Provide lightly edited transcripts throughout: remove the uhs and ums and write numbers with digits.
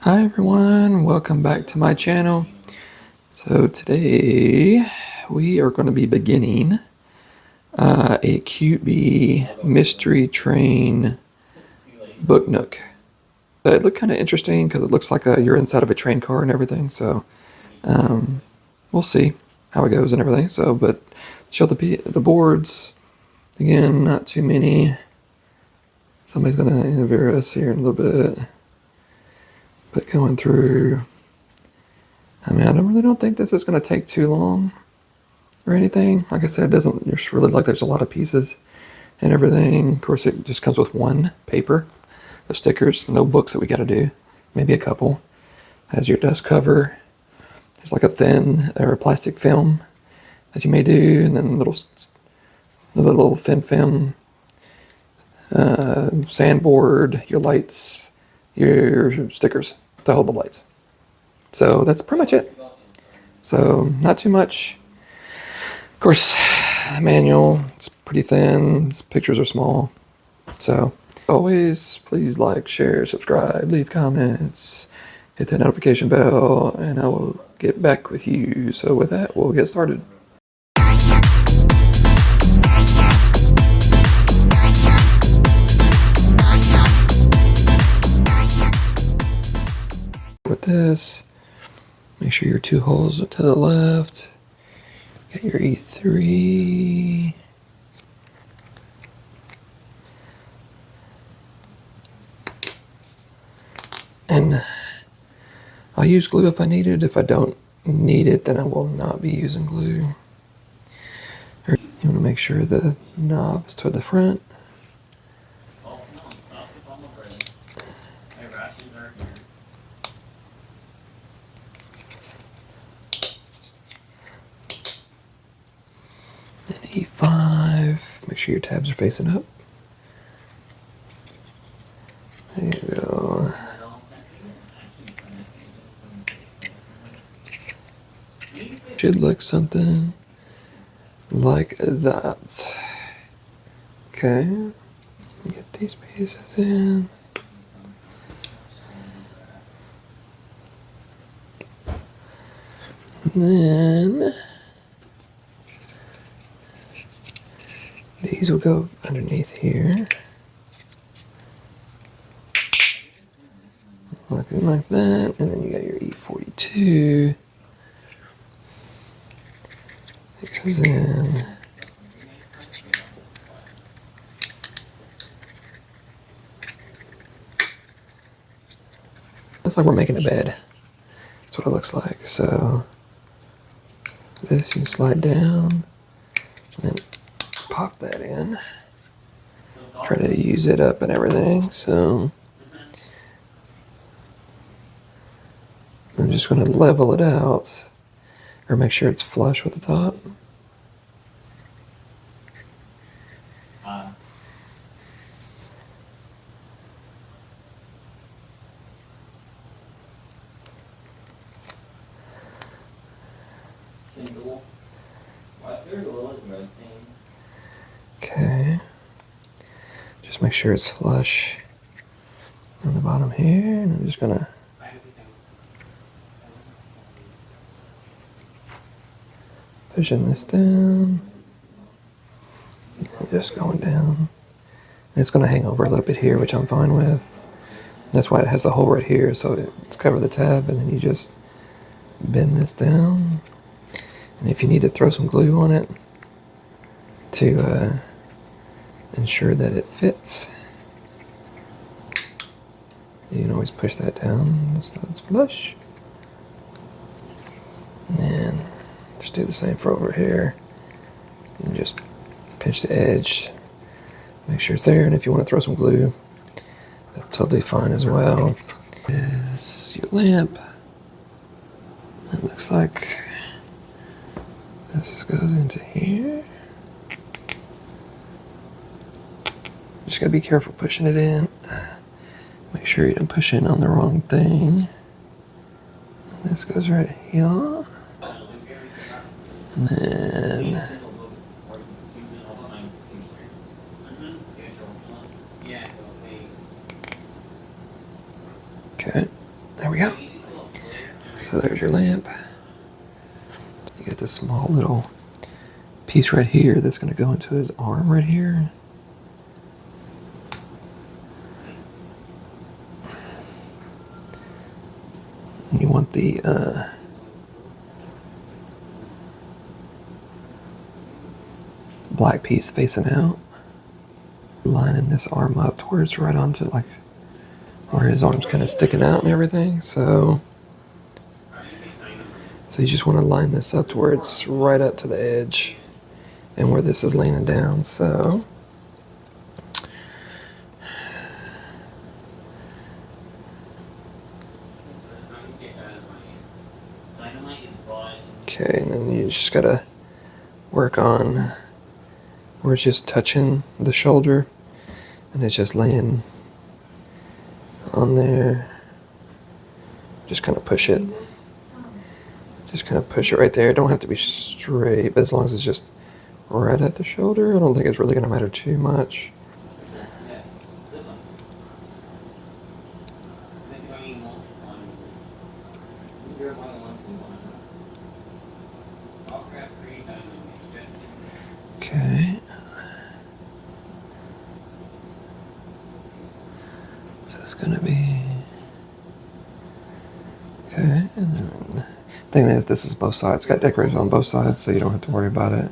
Hi everyone, welcome back to my channel. So today we are going to be beginning a CuteBee mystery train book nook. It looked kind of interesting because it looks like you're inside of a train car and everything. So we'll see how it goes and everything. So, but show the boards again. Not too many. Somebody's going to interview us here in a little bit. But going through. I mean, I really don't think this is going to take too long or anything. Like I said, it doesn't just really like there's a lot of pieces and everything. Of course, it just comes with one paper of stickers, no books that we got to do, maybe a couple. Has your dust cover. There's like a thin or a plastic film that you may do, and then the little thin film sandboard, your lights, your stickers to hold the lights. So that's pretty much it. So not too much. Of course, manual, it's pretty thin, pictures are small. So always please like, share, subscribe, leave comments, hit that notification bell, and I will get back with you. So with that, we'll get started. With this, make sure your two holes are to the left. Get your E3. And I'll use glue if I need it. If I don't need it, then I will not be using glue. You want to make sure the knob is toward the front. And E5, make sure your tabs are facing up. There you go. Should look something like that. Okay, get these pieces in. And then these will go underneath here. Looking like that. And then you got your E42. It goes in. Looks like we're making a bed. That's what it looks like. So this you can slide down and then pop that in. Try to use it up and everything. So I'm just going to level it out or make sure it's flush with the top. Okay, just make sure it's flush on the bottom here, and I'm just gonna pushing this down, and just going down. And it's gonna hang over a little bit here, which I'm fine with. That's why it has the hole right here, so it's cover the tab, and then you just bend this down. And if you need to throw some glue on it to ensure that it fits, you can always push that down so it's flush. And then just do the same for over here. And just pinch the edge, make sure it's there. And if you want to throw some glue, that's totally fine as well. This is your lamp. It looks like this goes into here. Just gotta be careful pushing it in. Make sure you don't push in on the wrong thing. And this goes right here. And then okay. There we go. So there's your lamp. You get this small little piece right here that's going to go into his arm right here. And you want the black piece facing out, lining this arm up to where it's right onto like where his arm's kind of sticking out and everything. So you just want to line this up to where it's right up to the edge and where this is leaning down. So okay, and then you just gotta work on where it's just touching the shoulder and it's just laying on there. Just kind of push it. Just kind of push it right there. It don't have to be straight, but as long as it's just right at the shoulder, I don't think it's really going to matter too much. Okay. Is this going to be... Okay, and then... thing is, this is both sides. It's got decorated on both sides, so you don't have to worry about it.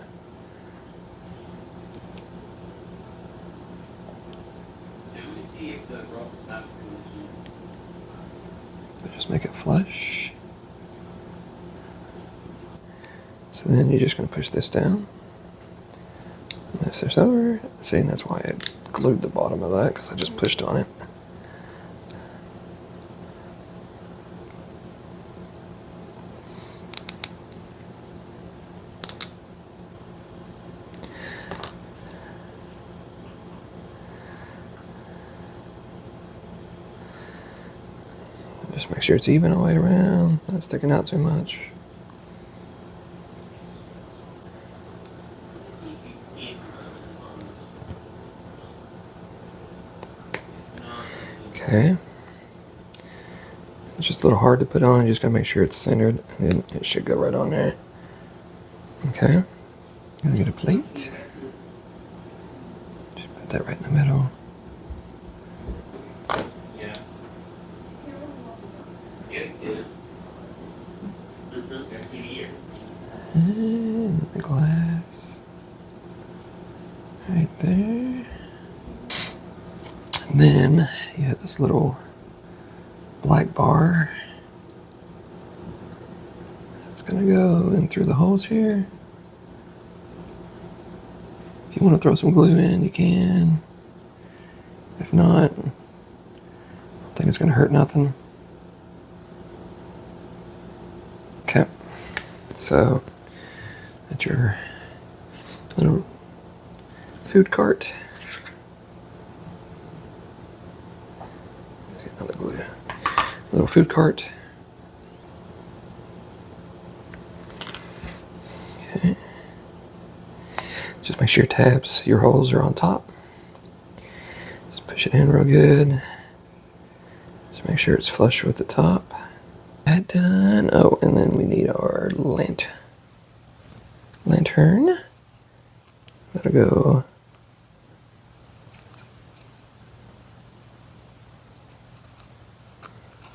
Just make it flush. So then you're just going to push this down. And this over. See, and that's why I glued the bottom of that, because I just pushed on it. Just make sure it's even all the way around, not sticking out too much. Okay. It's just a little hard to put on, you just gotta make sure it's centered, and it should go right on there. Okay. I'm gonna get a plate. Just put that right in the middle. And the glass right there. And then you have this little black bar. It's gonna go in through the holes here. If you want to throw some glue in, you can. If not, I don't think it's gonna hurt nothing. Okay, so that's your little food cart. Let's get another glue. Little food cart. Okay. Just make sure your tabs, your holes are on top. Just push it in real good. Just make sure it's flush with the top. That done. Oh, and then we need our lantern. That'll go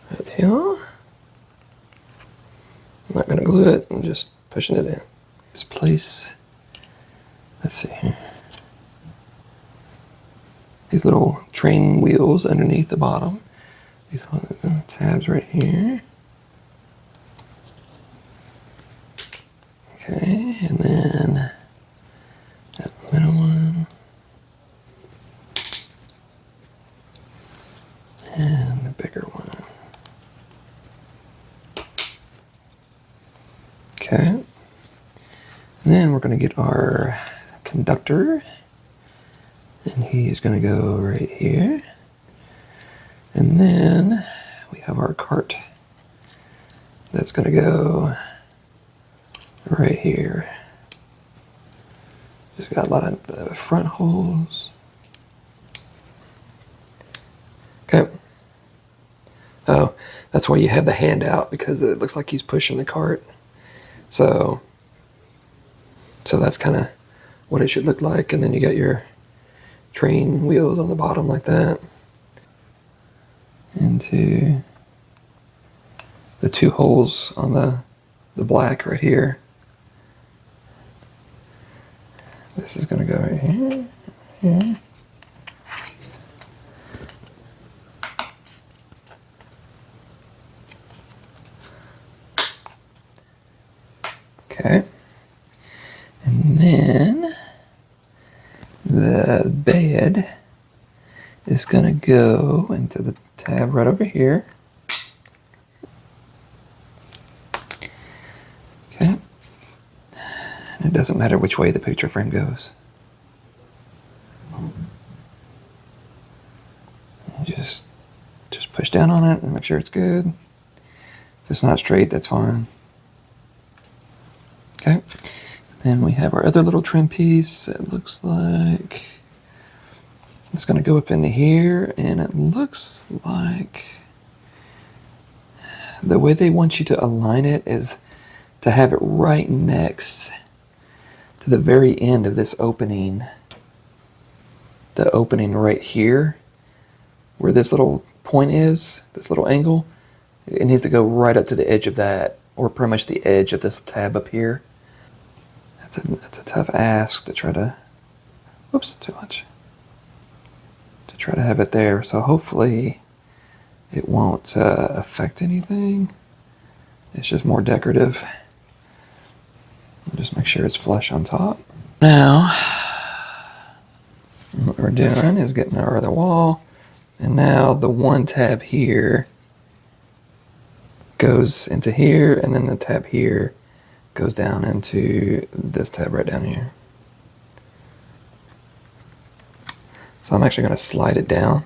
right here. I'm not gonna glue it, I'm just pushing it in. This place, let's see here. These little train wheels underneath the bottom. These tabs right here. Okay, and then that middle one. And the bigger one. Okay. And then we're going to get our conductor. And he's going to go right here. And then we have our cart that's going to go right here. Just got a lot of the front holes. Okay. Oh, that's why you have the hand out, because it looks like he's pushing the cart. So that's kind of what it should look like. And then you got your train wheels on the bottom like that. Into the two holes on the black right here. This is going to go right here. Yeah. Okay. And then the bed is going to go into the tab right over here. Okay. And it doesn't matter which way the picture frame goes. Just push down on it and make sure it's good. If it's not straight, that's fine. Okay. Then we have our other little trim piece. It looks like it's going to go up into here, and it looks like the way they want you to align it is to have it right next to the very end of this opening. The opening right here, where this little point is, this little angle, it needs to go right up to the edge of that, or pretty much the edge of this tab up here. That's a tough ask to try to, whoops, too much. To try to have it there. So hopefully it won't affect anything. It's just more decorative. Just make sure it's flush on top. Now, what we're doing is getting our other wall. And now the one tab here goes into here, and then the tab here goes down into this tab right down here. So I'm actually going to slide it down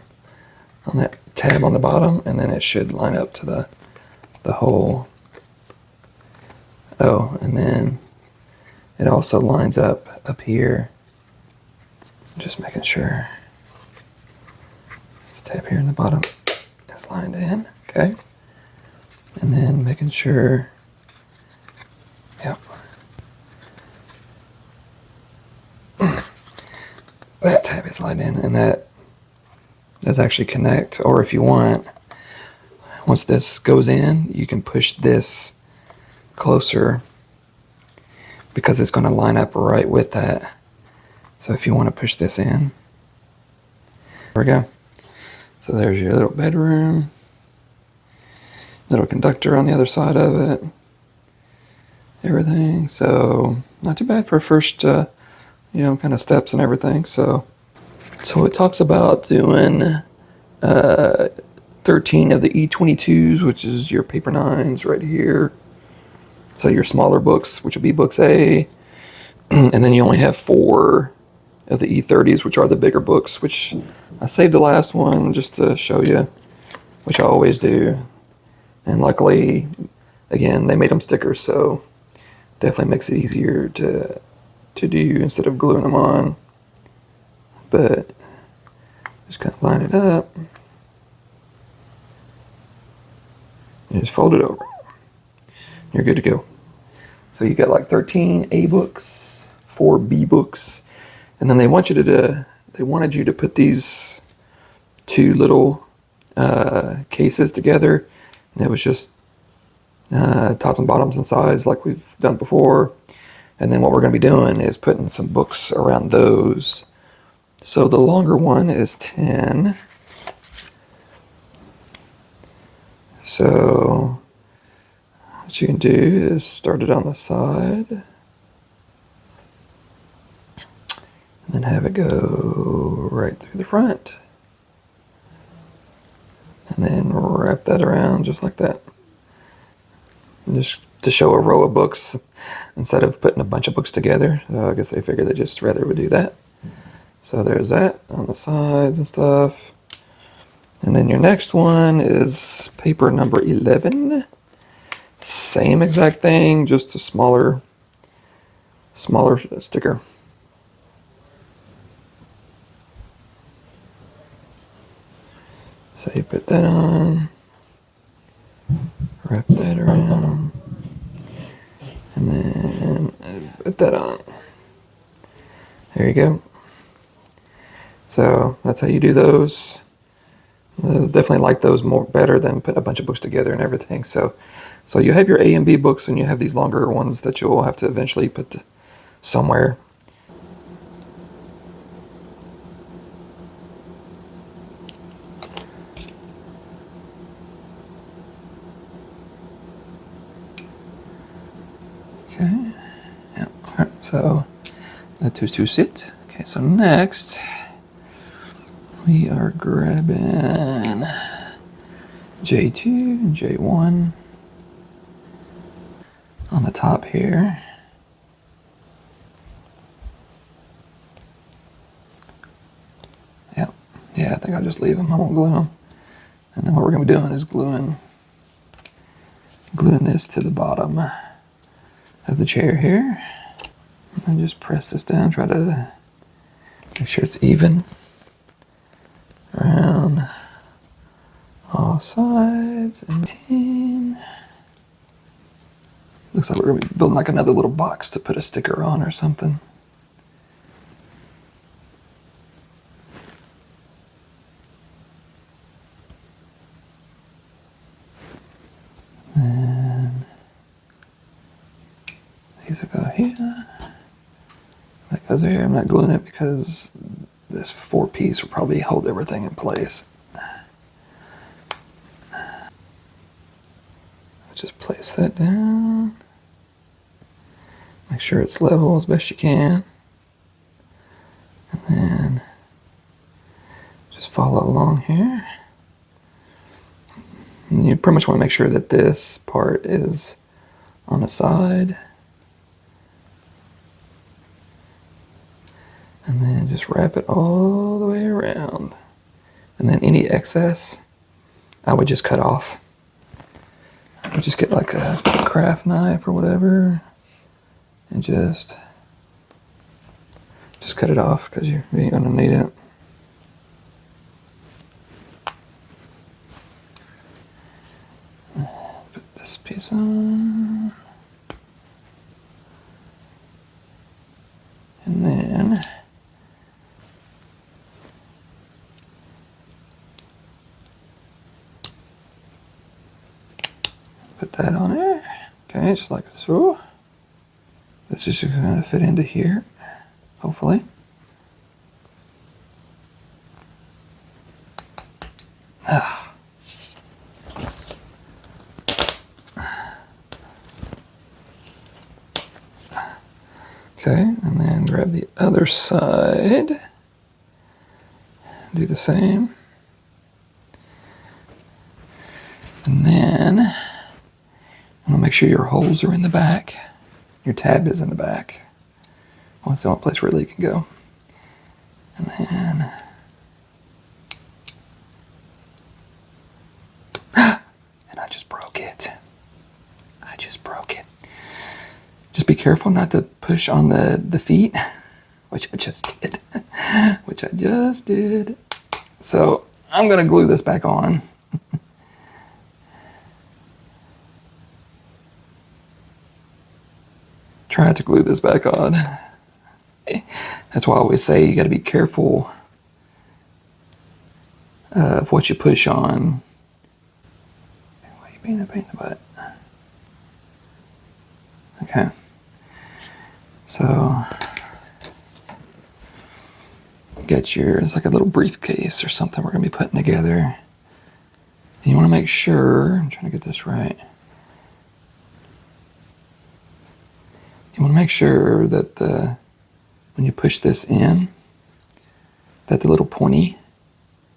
on that tab on the bottom, and then it should line up to the hole. Oh, and then it also lines up here. Just making sure this tab here in the bottom is lined in. Okay. And then making sure, yep. That tab is lined in, and that does actually connect. Or if you want, once this goes in, you can push this closer because it's going to line up right with that. So if you want to push this in, there we go. So there's your little bedroom, little conductor on the other side of it, everything. So not too bad for first, kind of steps and everything. So it talks about doing 13 of the E22s, which is your paper 9s right here. So your smaller books, which would be books A, and then you only have 4 of the E30s, which are the bigger books, which I saved the last one just to show you, which I always do. And luckily, again, they made them stickers, so definitely makes it easier to do instead of gluing them on. But just kind of line it up and just fold it over. You're good to go. So you got like 13 A books, 4 B books, and then they wanted you to put these 2 little cases together, and it was just tops and bottoms and sides like we've done before. And then what we're going to be doing is putting some books around those. So the longer one is 10. So what you can do is start it on the side, and then have it go right through the front. And then wrap that around just like that. Just to show a row of books instead of putting a bunch of books together. So I guess they figured they just rather would do that. So there's that on the sides and stuff. And then your next one is paper number 11. Same exact thing, just a smaller sticker. So you put that on. wrap that around, and then put that on. There you go. So that's how you do those. Definitely like those more better than put a bunch of books together and everything. So you have your A and B books, and you have these longer ones that you'll have to eventually put somewhere. Okay. Yeah. All right. So that two sit. Okay. So next we are grabbing J2 and J1 on the top here. Yeah, I think I'll just leave them. I won't glue them. And then what we're going to be doing is gluing this to the bottom of the chair here. And just press this down, try to make sure it's even around all sides. And 10. Looks like we're going to be building like another little box to put a sticker on or something. And these will go here. That goes there. I'm not gluing it because this 4-piece will probably hold everything in place. Just place that down. Make sure it's level as best you can. And then just follow along here. And you pretty much want to make sure that this part is on the side. And then just wrap it all the way around. And then any excess, I would just cut off. I would just get like a craft knife or whatever and just cut it off because you ain't gonna need it. Put this piece on. And then put that on there. Okay, just like so. This is just going to fit into here, hopefully. Okay, and then grab the other side. Do the same. And then I'm going to make sure your holes are in the back. Your tab is in the back. Well, it's the only place really you can go. And then and I just broke it. Just be careful not to push on the feet, which I just did. So I'm gonna glue this back on. Try to glue this back on. That's why I always say you gotta be careful of what you push on. Why are you being a pain in the butt? Okay. So get it's like a little briefcase or something we're gonna be putting together. And you wanna make sure, I'm trying to get this right. You wanna make sure that when you push this in, that the little pointy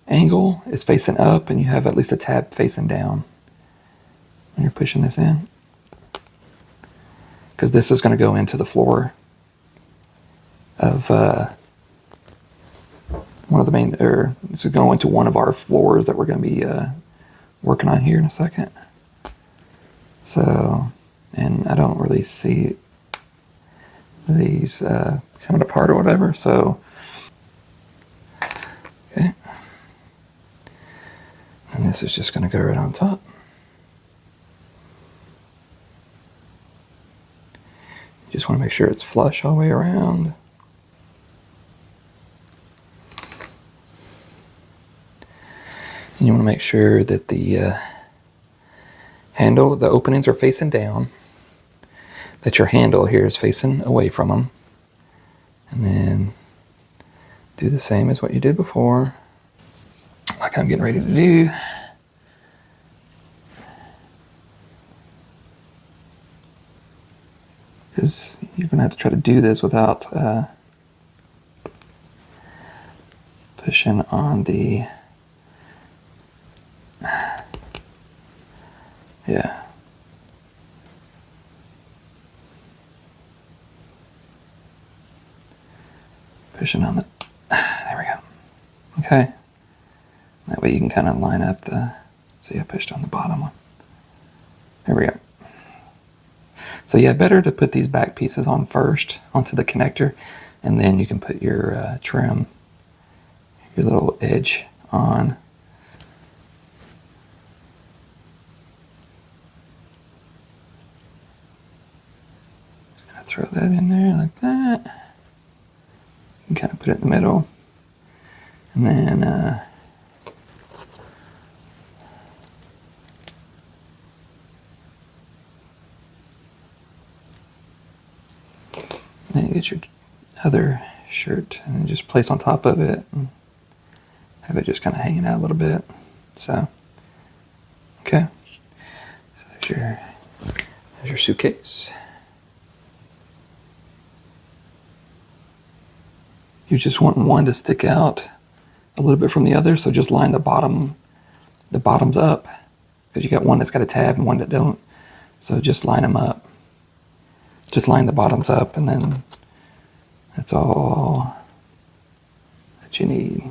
angle is facing up and you have at least a tab facing down when you're pushing this in. Because this is gonna go into the floor of one of the main, or this is going into one of our floors that we're going to be working on here in a second. So, and I don't really see these coming apart or whatever. So, okay. And this is just going to go right on top. Just want to make sure it's flush all the way around. And you want to make sure that the handle, the openings are facing down, that your handle here is facing away from them. And then do the same as what you did before, like I'm getting ready to do. Because you're going to have to try to do this without pushing on the, yeah. Pushing on the, there we go. Okay. That way you can kind of line up the, see, I pushed on the bottom one. There we go. So yeah, better to put these back pieces on first onto the connector, and then you can put your trim, your little edge on. Just gonna throw that in there like that. You can kind of put it in the middle, and then then you get your other shirt and then just place on top of it and have it just kind of hanging out a little bit. So, okay. So there's your suitcase. You just want one to stick out a little bit from the other, so just line the bottoms up, because you got one that's got a tab and one that don't. So just line them up. Just line the bottoms up, and then that's all that you need.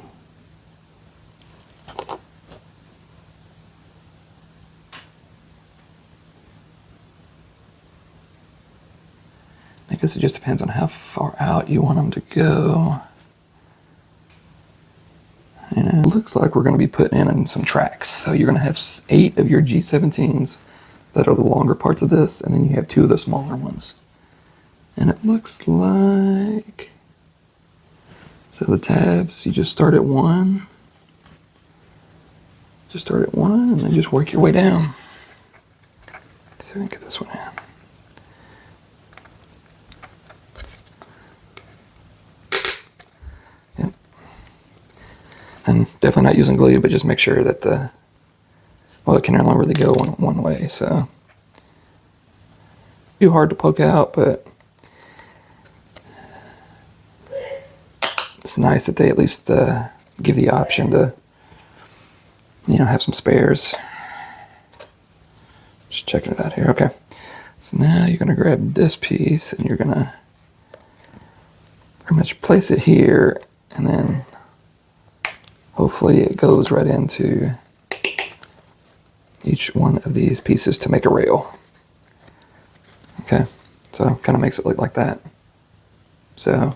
I guess it just depends on how far out you want them to go. You know, it looks like we're going to be putting in some tracks. So you're going to have 8 of your G17s that are the longer parts of this, and then you have 2 of the smaller ones. And it looks like, so the tabs, you just start at 1. Just start at 1 and then just work your way down. So we can get this one in. Yep. And definitely not using glue, but just make sure that well, it can only really go one way, so. Too hard to poke out, but it's nice that they at least give the option to, you know, have some spares. Just checking it out here. Okay. So now you're going to grab this piece and you're going to pretty much place it here, and then hopefully it goes right into each one of these pieces to make a rail. Okay. So kind of makes it look like that. So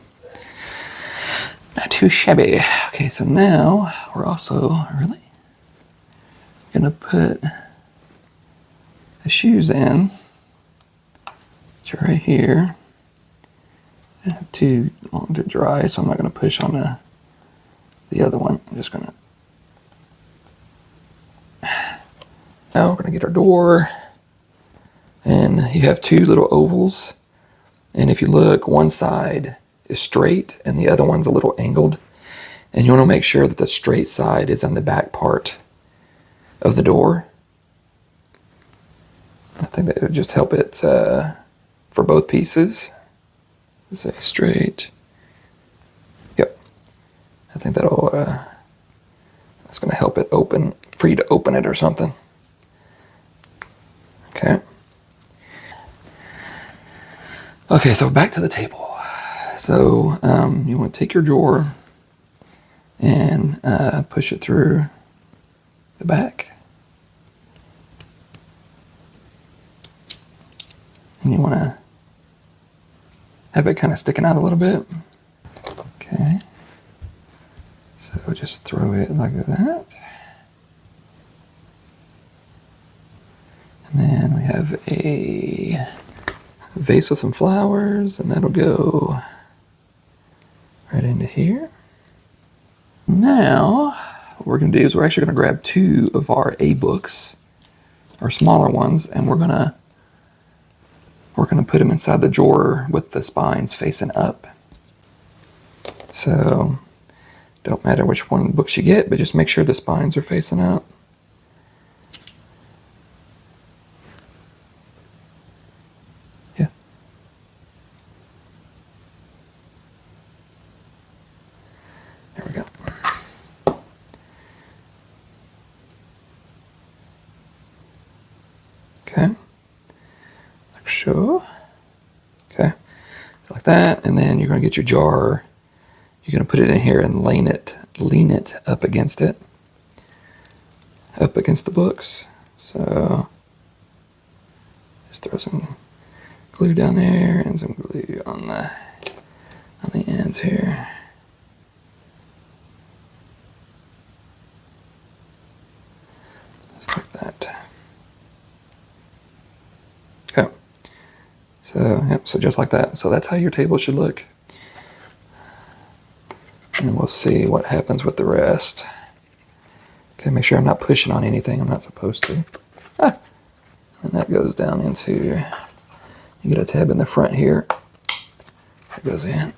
not too shabby. Okay, so now we're also really gonna put the shoes in. Which are right here. I have too long to dry, so I'm not gonna push on the other one. I'm just gonna. Now we're gonna get our door, and you have 2 little ovals. And if you look, one side is straight and the other one's a little angled, and you want to make sure that the straight side is on the back part of the door. I think that would just help it for both pieces. Say straight. Yep. I think that'll that's going to help it open, for you to open it or something. Okay. Okay, so back to the table. So you want to take your drawer and push it through the back. And you want to have it kind of sticking out a little bit. Okay. So just throw it like that. And then we have a vase with some flowers, and that'll go right into here. Now, what we're going to do is we're actually going to grab 2 of our A books, our smaller ones, and we're going to put them inside the drawer with the spines facing up. So, don't matter which one books you get, but just make sure the spines are facing out. Yeah. There we go. Okay. Like so. Okay. Like that, and then you're going to get your jar. You're going to put it in here and lean it up against it, up against the books. So just throw some glue down there and some glue on the ends here. Just like that. Okay. So yep. So just like that. So that's how your table should look. And we'll see what happens with the rest. Okay, make sure I'm not pushing on anything I'm not supposed to. Ah. And that goes down into, you get a tab in the front here. That goes in.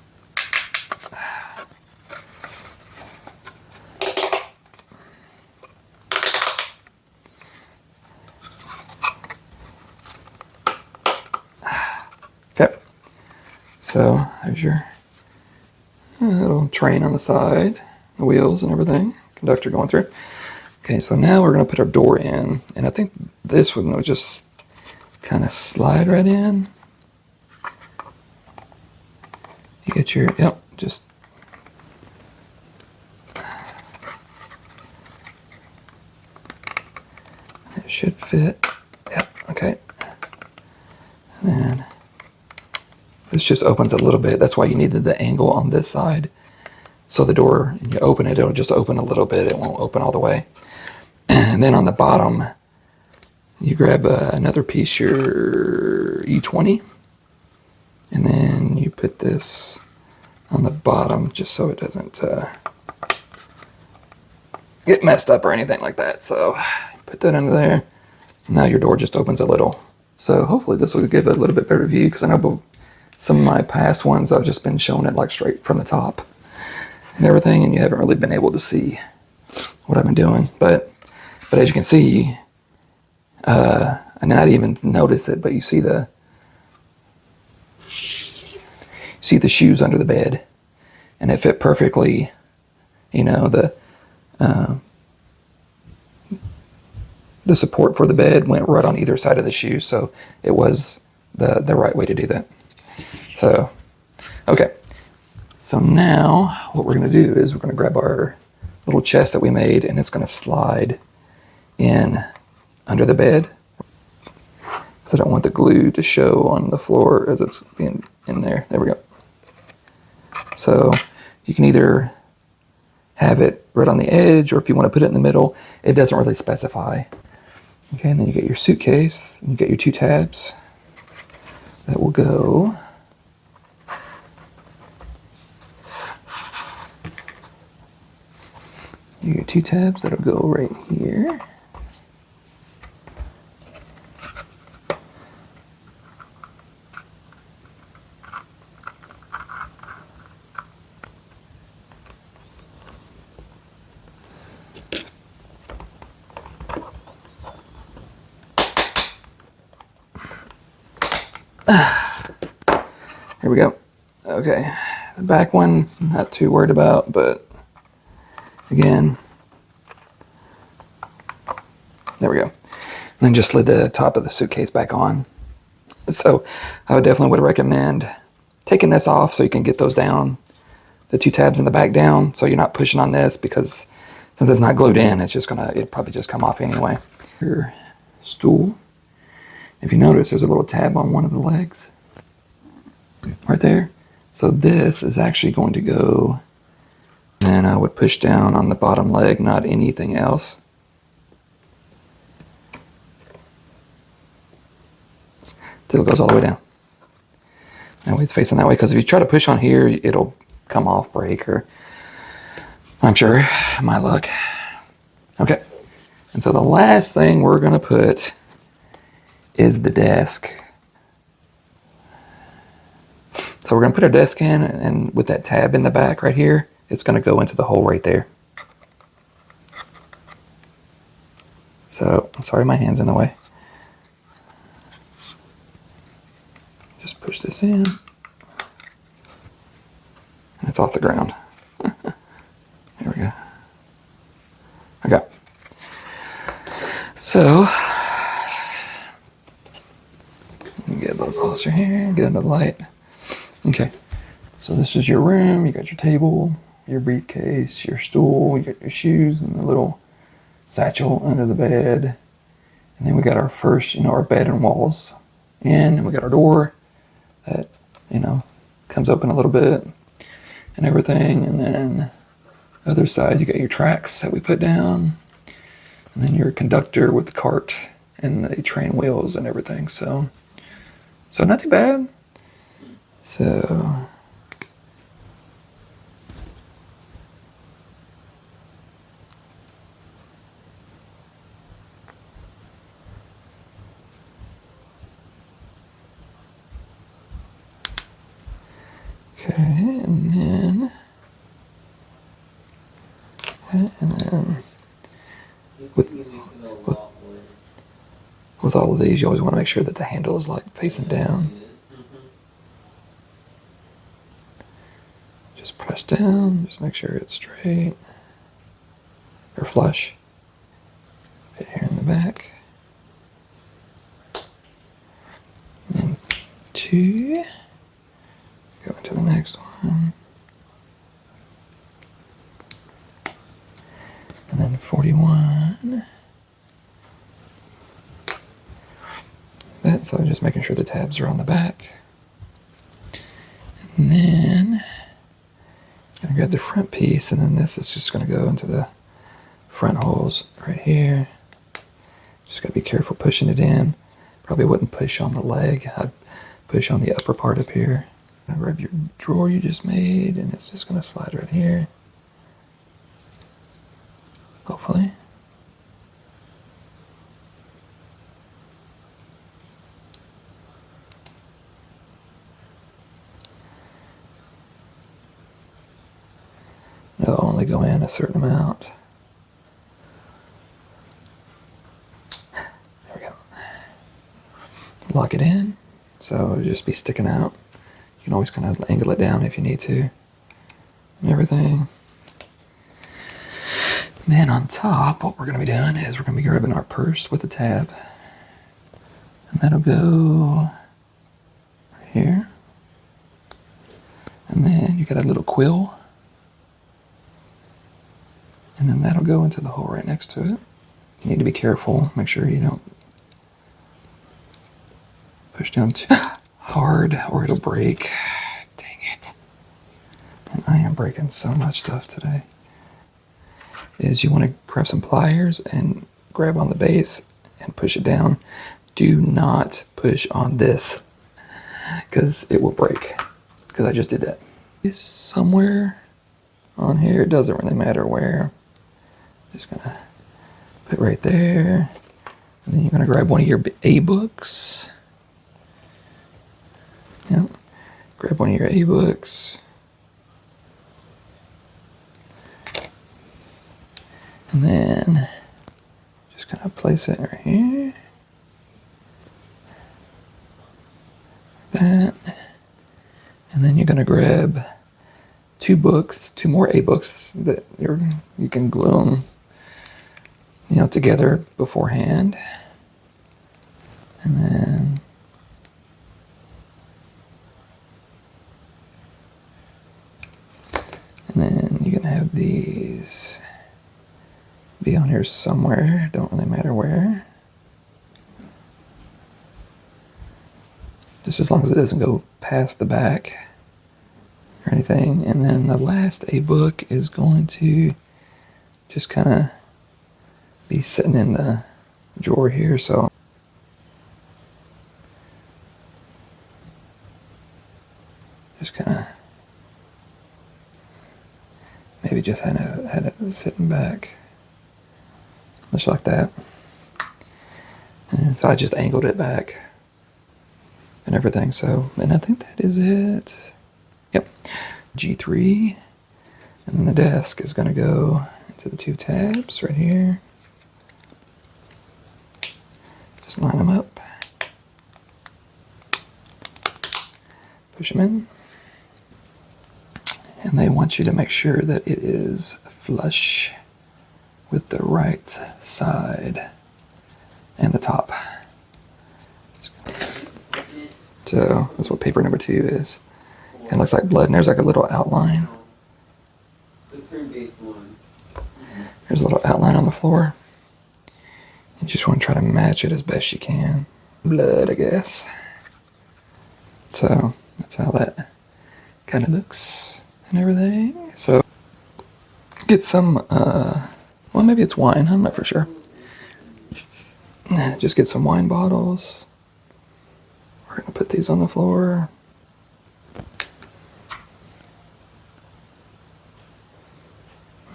Okay, so there's your little train on the side, the wheels and everything, conductor going through. Okay, so now we're going to put our door in, and I think this one will just kind of slide right in. You get your, yep, just it should fit. Yep, okay. And then this just opens a little bit. That's why you needed the angle on this side. So the door, and you open it, it'll just open a little bit. It won't open all the way. And then on the bottom, you grab another piece, your E20, and then you put this on the bottom just so it doesn't get messed up or anything like that. So put that under there. Now your door just opens a little. So hopefully this will give it a little bit better view, because I know some of my past ones I've just been showing it like straight from the top and everything, and you haven't really been able to see what I've been doing. But as you can see, and not even notice it, but you see the shoes under the bed, and it fit perfectly. You know, the support for the bed went right on either side of the shoe, so it was the right way to do that. So, okay. So now what we're going to do is we're going to grab our little chest that we made, and it's going to slide in under the bed. Because I don't want the glue to show on the floor as it's being in there. There we go. So you can either have it right on the edge, or if you want to put it in the middle, it doesn't really specify. Okay, and then you get your suitcase, and you get your 2 tabs that will go you get 2 tabs that'll go right here. Here we go. Okay, the back one, not too worried about, but again, there we go. And then just slid the top of the suitcase back on. So I would definitely recommend taking this off so you can get those down, the 2 tabs in the back down, so you're not pushing on this, because since it's not glued in, it'll probably just come off anyway. Your stool. If you notice, there's a little tab on one of the legs right there. So this is actually going to go, and I would push down on the bottom leg, not anything else. Till it goes all the way down. way it's facing that way, because if you try to push on here, it'll come off, break, or I'm sure, my luck. Okay, and so the last thing we're gonna put is the desk. So we're gonna put our desk in, and with that tab in the back right here, it's gonna go into the hole right there. So, I'm sorry my hand's in the way. Just push this in, and it's off the ground. There we go. Okay. So, get a little closer here, get under the light. Okay, so this is your room. You got your table, your briefcase, your stool, you got your shoes, and the little satchel under the bed. And then we got our first, our bed and walls in, and we got our door that, comes open a little bit and everything. And then the other side, you got your tracks that we put down, and then your conductor with the cart and the train wheels and everything. So not too bad. So okay, and then with all of these, you always want to make sure that the handle is like facing down. Just press down, just make sure it's straight or flush. Fit here in the back. And 2. Go into the next one. And then 41. So just making sure the tabs are on the back. And then I'm gonna grab the front piece, and then this is just gonna go into the front holes right here. Just gotta be careful pushing it in. Probably wouldn't push on the leg. I'd push on the upper part up here. Grab your drawer you just made, and it's just gonna slide right here. Hopefully. It'll only go in a certain amount. There we go. Lock it in, so it'll just be sticking out. You can always kind of angle it down if you need to, and everything. And then on top, what we're going to be doing is we're going to be grabbing our purse with a tab, and that'll go right here. And then you got a little quill, and then that'll go into the hole right next to it. You need to be careful, make sure you don't push down too hard or it'll break. Dang it. And I am breaking so much stuff today. Is you want to grab some pliers and grab on the base and push it down. Do not push on this, because it will break, because I just did that. It's somewhere on here, it doesn't really matter where. Just gonna put right there, and then you're gonna grab one of your A books. Yep. Grab one of your A books. And then just kind of place it right here. Like that. And then you're gonna grab 2 books, 2 more A books that you can glue them, together beforehand. And then you can have these be on here somewhere, don't really matter where. Just as long as it doesn't go past the back or anything. And then the last A book is going to just kind of be sitting in the drawer here. So Just kind of, maybe just had it sitting back, just like that. And so I just angled it back and everything. So, and I think that is it. Yep. G3. And then the desk is going to go into the 2 tabs right here. Just line them up. Push them in. And they want you to make sure that it is flush with the right side and the top. So that's what paper number 2 is. Kind of looks like blood, and there's like a little outline. There's a little outline on the floor. You just want to try to match it as best you can. Blood, I guess. So that's how that kind of looks and everything. So get some, well, maybe it's wine. I'm not for sure. Just get some wine bottles. We're going to put these on the floor.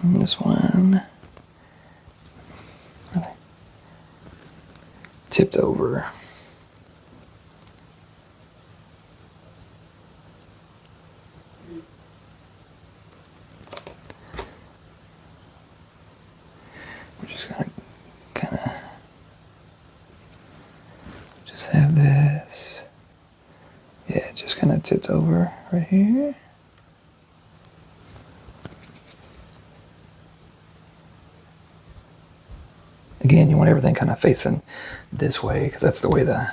And this one really tipped over. We're just going to kind of just have this. Yeah, it just kind of tipped over right here. Again, you want everything kind of facing this way because that's the way the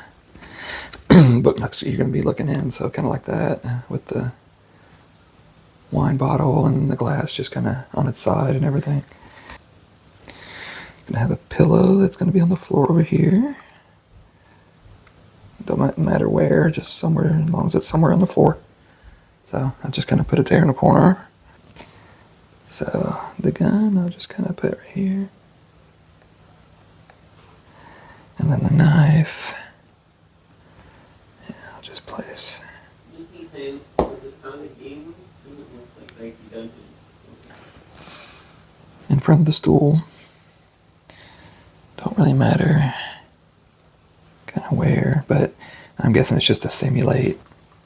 book nooks you're going to be looking in. So kind of like that with the wine bottle and the glass just kind of on its side and everything. Gonna have a pillow that's going to be on the floor over here. Don't matter where, just somewhere, as long as it's somewhere on the floor. So I just kind of put it there in the corner. So the gun, I'll just kind of put right here. And then the knife, yeah, I'll just place. In front of the stool. Don't really matter kind of where, but I'm guessing it's just to simulate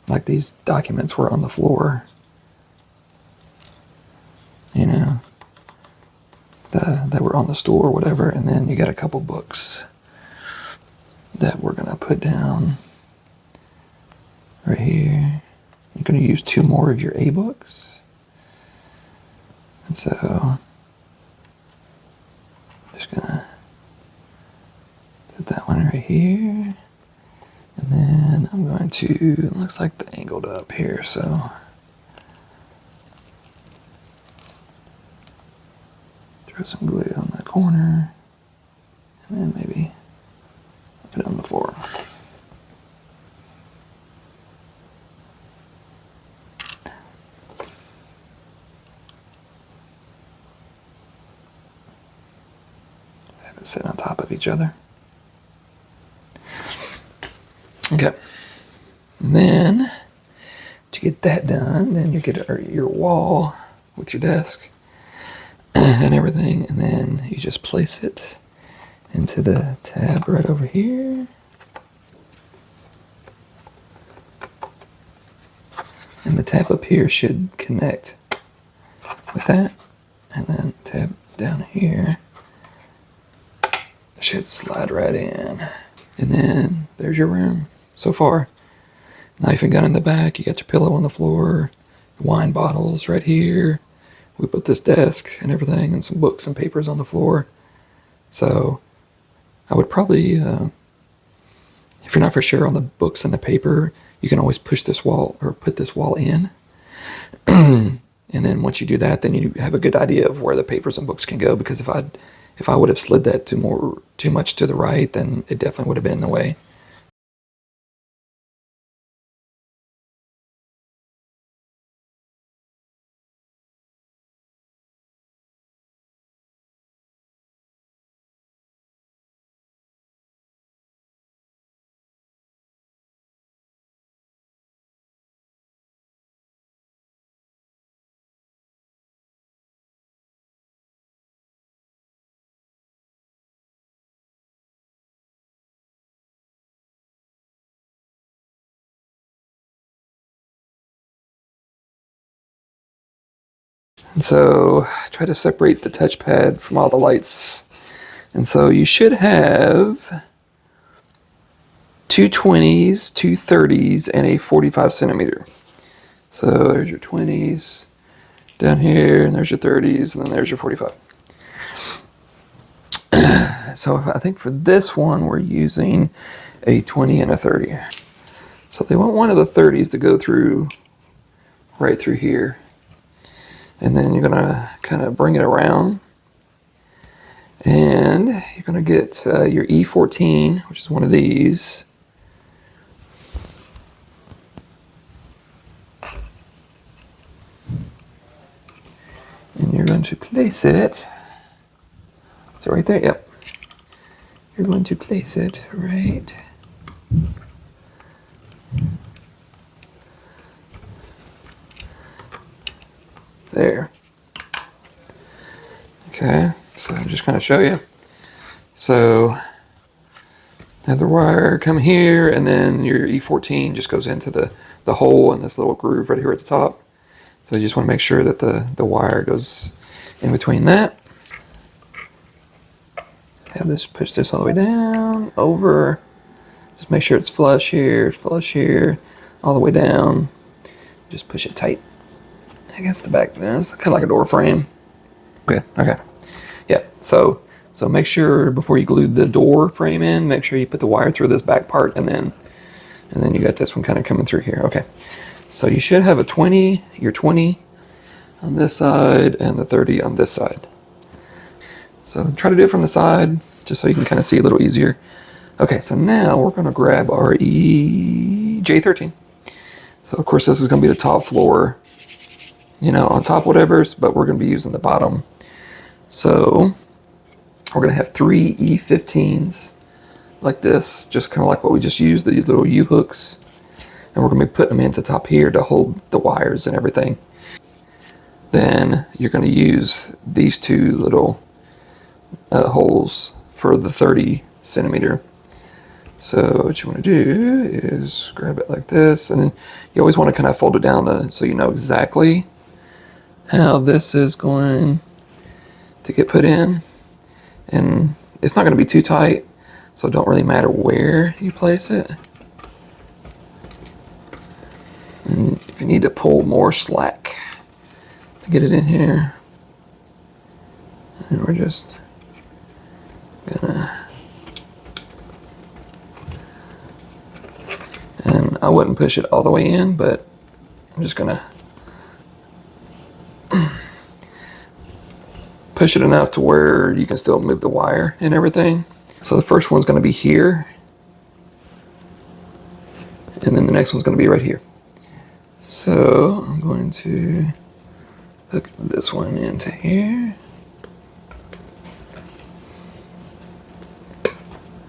like these documents were on the floor. You know, that were on the stool or whatever, and then you got a couple books that we're gonna put down right here. You're gonna use 2 more of your A books, and so just gonna put that one right here, and then I'm going to, looks like the angled up here, so throw some glue on the corner, and then maybe put it on the floor. Have it sit on top of each other. Okay. And then to get that done, then you get your wall with your desk and everything, and then you just place it into the tab right over here. And the tab up here should connect with that, and then tab down here should slide right in. And then there's your room so far. Knife and gun in the back, you got your pillow on the floor, wine bottles right here. We put this desk and everything and some books and papers on the floor. So I would probably, if you're not for sure on the books and the paper, you can always push this wall or put this wall in. And then once you do that, then you have a good idea of where the papers and books can go, because if I would have slid that too much to the right, then it definitely would have been in the way. And so try to separate the touchpad from all the lights. And so you should have two 20s, two 30s, and a 45 centimeter. So there's your 20s down here, and there's your 30s, and then there's your 45. So I think for this one, we're using a 20 and a 30. So they want one of the 30s to go through right through here. And then you're gonna kind of bring it around. And you're gonna get your E14, which is one of these. And you're going to place it. Is it right there? Yep. You're going to place it right there. Okay, so I'm just going to show you. So have the wire come here, and then your E14 just goes into the hole in this little groove right here at the top. So you just want to make sure that the wire goes in between that. Have this, push this all the way down, over. Just make sure it's flush here, all the way down. Just push it tight against the back. It's kind of like a door frame. Okay. Yeah, so make sure before you glue the door frame in, make sure you put the wire through this back part, and then you got this one kind of coming through here. Okay, so you should have your 20 on this side and the 30 on this side. So try to do it from the side, just so you can kind of see a little easier. Okay, so now we're going to grab our J13. So of course this is going to be the top floor, on top whatever's, but we're going to be using the bottom. So we're going to have 3 E15s like this, just kind of like what we just used, the little U-hooks. And we're going to be putting them into top here to hold the wires and everything. Then you're going to use these two little holes for the 30 centimeter. So what you want to do is grab it like this, and then you always want to kind of fold it down so you know exactly how this is going to get put in. And it's not going to be too tight, so it don't really matter where you place it. And if you need to pull more slack to get it in here, and we're just gonna, and I wouldn't push it all the way in, but I'm just gonna push it enough to where you can still move the wire and everything. So the first one's going to be here, and then the next one's going to be right here. So I'm going to hook this one into here.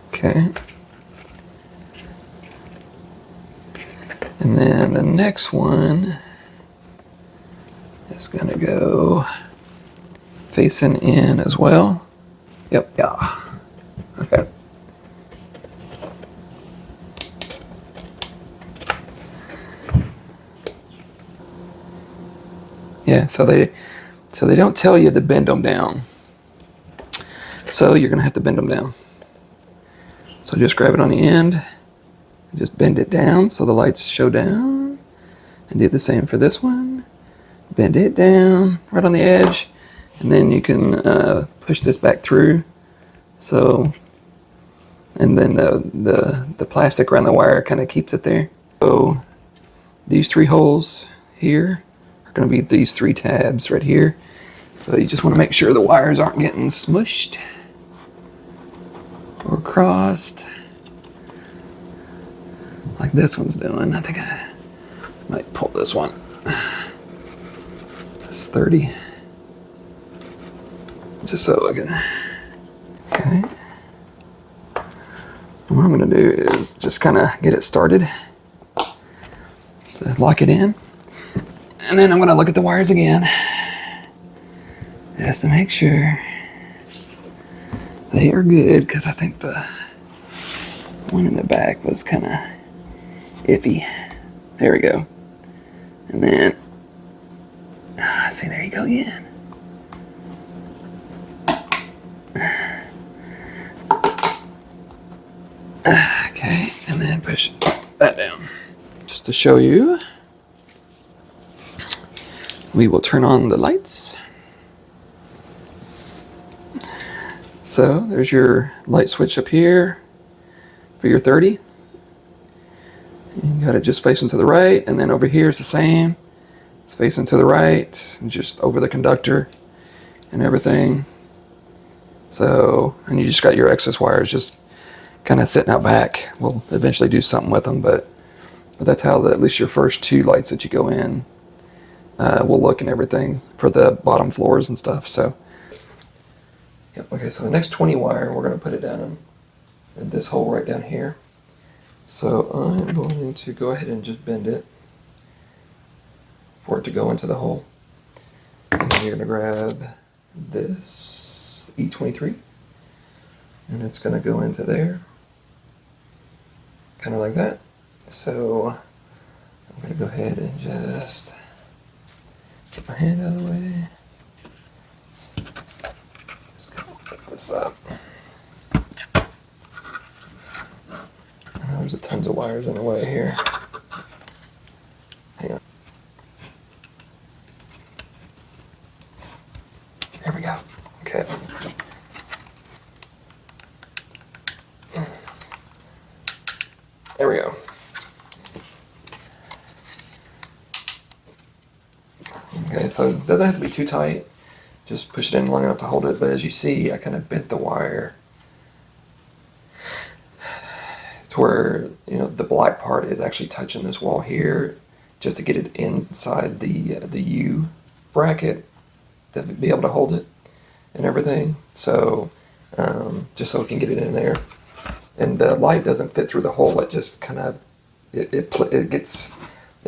Okay. And then the next one is going to go facing in as well. Yep, yeah. Okay. Yeah, so they don't tell you to bend them down. So you're going to have to bend them down. So just grab it on the end, just bend it down so the lights show down, and do the same for this one. Bend it down right on the edge, and then you can push this back through. So, and then the plastic around the wire kind of keeps it there. So these 3 holes here are going to be these 3 tabs right here. So you just want to make sure the wires aren't getting smushed or crossed like this one's doing. I think I might pull this one. It's 30. Just so I can. Okay. What I'm going to do is just kind of get it started. So lock it in. And then I'm going to look at the wires again, just to make sure they are good, because I think the one in the back was kind of iffy. There we go. And then See, there you go again. Okay, and then push that down. Just to show you, we will turn on the lights. So there's your light switch up here for your 30. You got it just facing to the right, and then over here it's the same. It's facing to the right, and just over the conductor and everything. So, and you just got your excess wires just kind of sitting out back. We'll eventually do something with them, but that's how at least your first two lights that you go in will look and everything for the bottom floors and stuff. So, yep. Okay, so the next 20 wire, we're going to put it down in this hole right down here. So I'm going to go ahead and just bend it for it to go into the hole. And then you're going to grab this E23, and it's going to go into there, kind of like that. So I'm going to go ahead and just get my hand out of the way. Just going to put this up. There's tons of wires in the way here. Hang on. There we go. Okay. There we go. Okay, so it doesn't have to be too tight. Just push it in long enough to hold it. But as you see, I kind of bent the wire to where, you know, the black part is actually touching this wall here, just to get it inside the U bracket to be able to hold it and everything. So just so we can get it in there, and the light doesn't fit through the hole. It just kind of it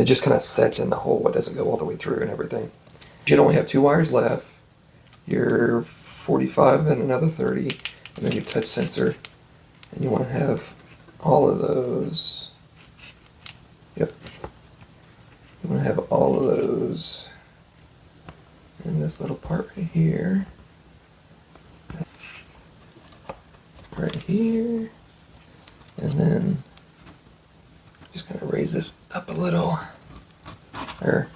just kind of sets in the hole. It doesn't go all the way through and everything. You'd only have 2 wires left. Your 45 and another 30, and then your touch sensor, and you want to have all of those. Yep. You want to have all of those in this little part right here. Right here. And then just kind of raise this up a little. Or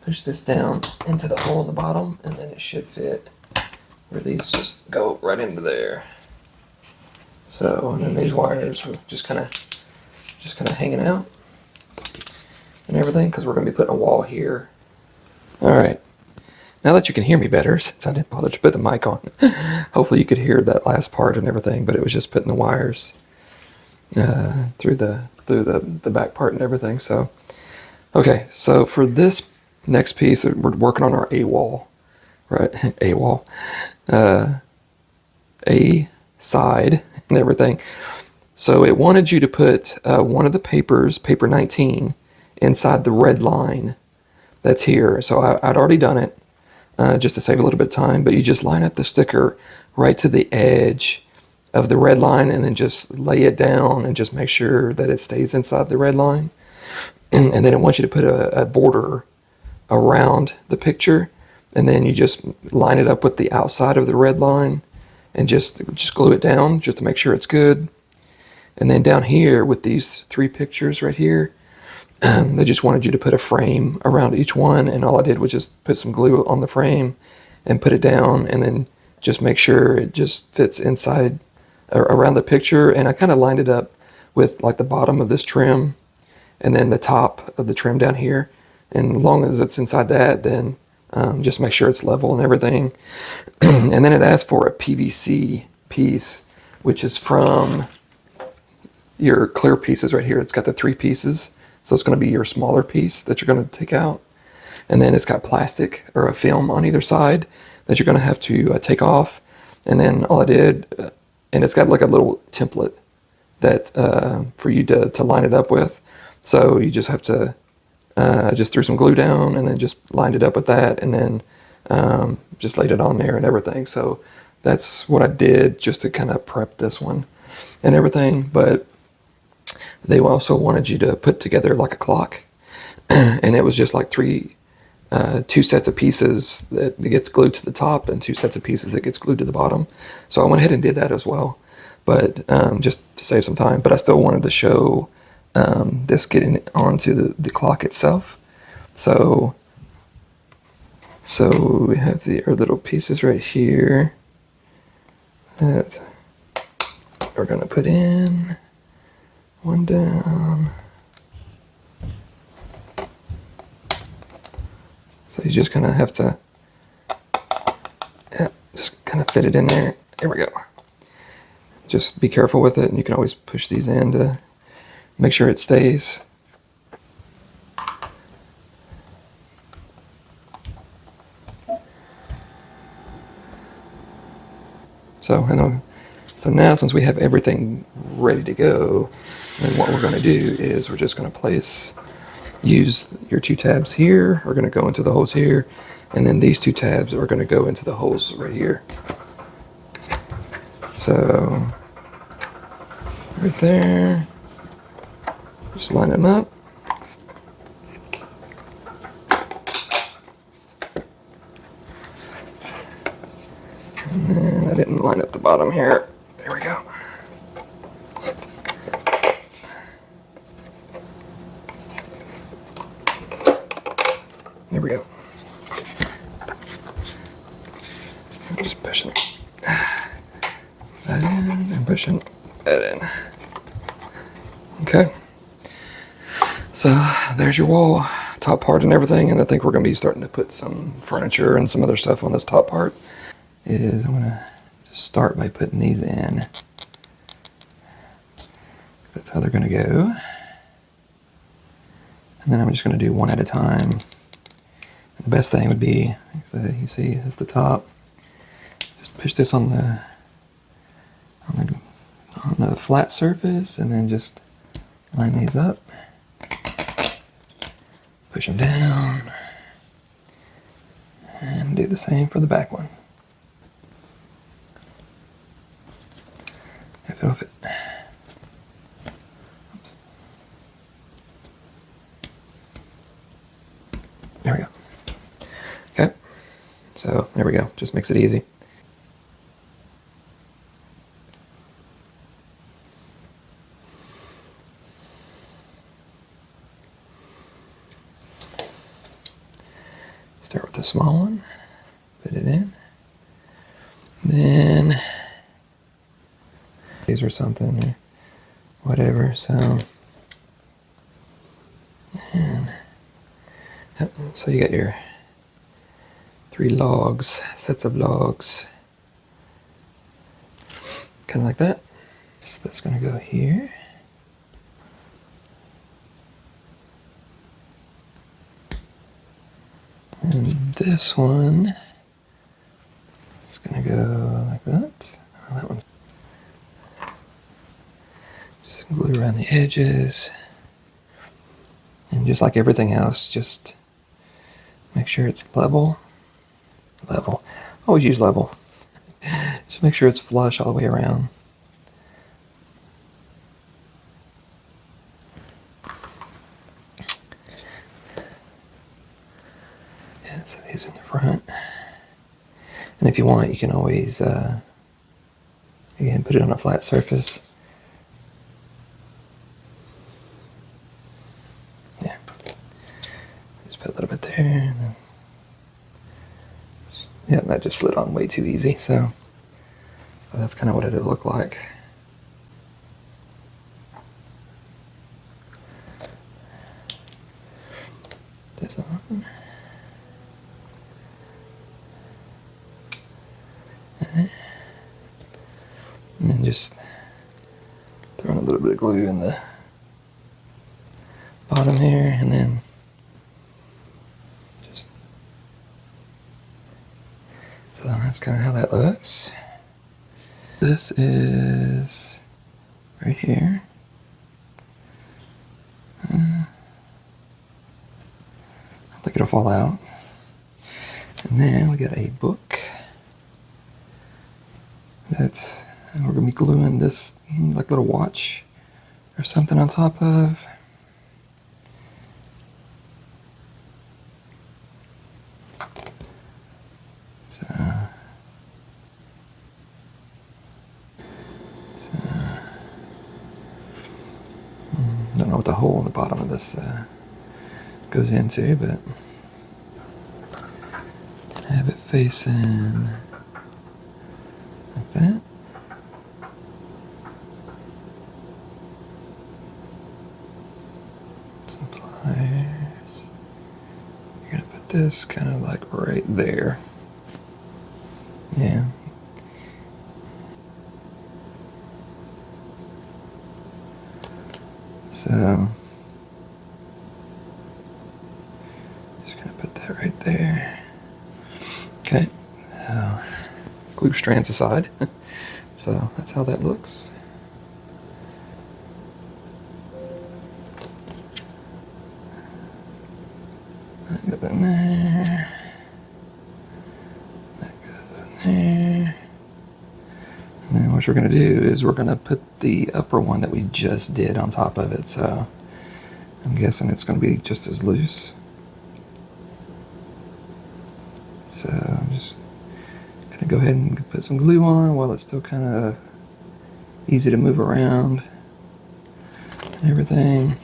push this down into the hole in the bottom, and then it should fit where these just go right into there. So, and then these wires are just kind of hanging out and everything, because we're going to be putting a wall here. All right. Now that you can hear me better, since I didn't bother to put the mic on, hopefully you could hear that last part and everything. But it was just putting the wires through the back part and everything. So, okay. So for this next piece, we're working on our A wall, right? A wall, A side and everything. So it wanted you to put one of the papers, paper 19, inside the red line that's here. So I'd already done it just to save a little bit of time, but you just line up the sticker right to the edge of the red line, and then just lay it down and just make sure that it stays inside the red line. And then it wants you to put a border around the picture, and then you just line it up with the outside of the red line and just glue it down just to make sure it's good. And then down here with these 3 pictures right here, they just wanted you to put a frame around each one, and all I did was just put some glue on the frame and put it down, and then just make sure it just fits inside or around the picture. And I kind of lined it up with like the bottom of this trim and then the top of the trim down here, and as long as it's inside that, then just make sure it's level and everything. And then it asked for a PVC piece, which is from your clear pieces right here. It's got the 3 pieces. So it's going to be your smaller piece that you're going to take out. And then it's got plastic or a film on either side that you're going to have to take off. And then all I did, and it's got like a little template that for you to line it up with. So you just have to just threw some glue down and then just lined it up with that, and then just laid it on there and everything. So that's what I did just to kind of prep this one and everything. But they also wanted you to put together like a clock, and it was just like 3 two sets of pieces that gets glued to the top and two sets of pieces that gets glued to the bottom. So I went ahead and did that as well, but just to save some time. But I still wanted to show this getting onto the clock itself. So we have our little pieces right here that we're going to put in, one down. So you just kind of have to, just kind of fit it in there. Here we go. Just be careful with it, and you can always push these in to make sure it stays. So now, since we have everything ready to go, then what we're going to do is we're just going to use your two tabs here are going to go into the holes here, and then these two tabs are going to go into the holes right here. So right there, just line them up. And then I didn't line up the bottom here. There we go. There we go. I'm just pushing that in and pushing that in. Okay. So there's your wall, top part and everything, and I think we're going to be starting to put some furniture and some other stuff on this top part. I'm going to start by putting these in. That's how they're going to go. And then I'm just going to do one at a time. And the best thing would be, so you see, that's the top. Just push this on the flat surface, and then just line these up. Push them down, and do the same for the back one. If it'll fit. Oops. There we go. Okay, so there we go. Just makes it easy. Start with the small one, put it in, then these or something or whatever. So, and yep, so you got your 3 logs, sets of logs, kind of like that. So that's going to go here. And this one is going to go like that. Oh, that one's just glue around the edges. And just like everything else, just make sure it's level. Level. Always use level. Just make sure it's flush all the way around. Yeah, so these are in the front. And if you want, you can always, again, put it on a flat surface. Yeah. Just put a little bit there. And then yeah, that just slid on way too easy. So that's kind of what it'll look like. This on. And then just throwing a little bit of glue in the bottom here, and then just, so that's kind of how that looks. This is right here. I don't think it'll fall out. And then we got a book. And we're going to be gluing this like little watch or something on top of. Don't know what the hole in the bottom of this goes into, but have it facing like that. Some pliers. You're gonna put this kind of like right there. Yeah. So just gonna put that right there. Okay. Glue strands aside. So that's how that looks. That goes in there. That goes in there. And then what we're going to do is we're going to put the upper one that we just did on top of it. So I'm guessing it's going to be just as loose. So I'm just going to go ahead and put some glue on while it's still kind of easy to move around and everything.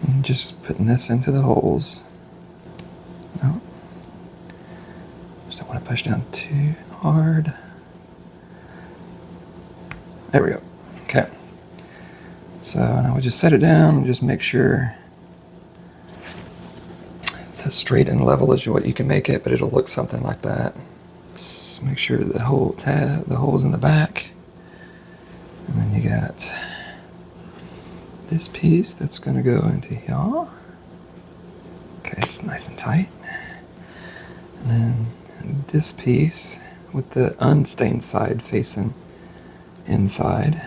And just putting this into the holes. No. Just don't want to push down too hard. There we go. Okay. So now we just set it down and just make sure it's as straight and level as what you can make it, but it'll look something like that. Just make sure the whole tab, the hole's in the back. And then you got this piece that's going to go into here. Okay, it's nice and tight. And then this piece with the unstained side facing inside.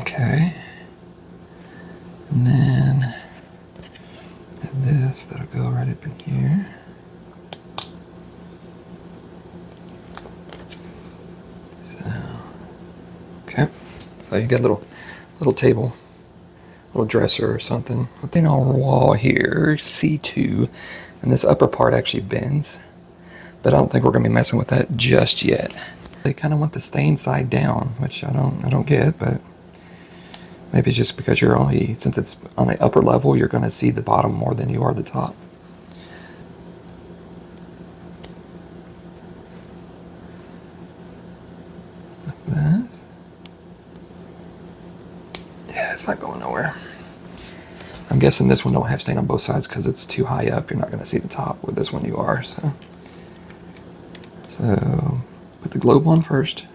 Okay. And then this, that'll go right up in here. So, okay. So you got a little table, little dresser or something. Within our wall here, C2, and this upper part actually bends, but I don't think we're gonna be messing with that just yet. They kind of want the stained side down, which I don't get, but maybe it's just because you're only, since it's on the upper level, you're gonna see the bottom more than you are the top. Like that. Yeah, it's not going nowhere. I'm guessing this one don't have stain on both sides because it's too high up. You're not going to see the top. With this one you are. So put the globe on first.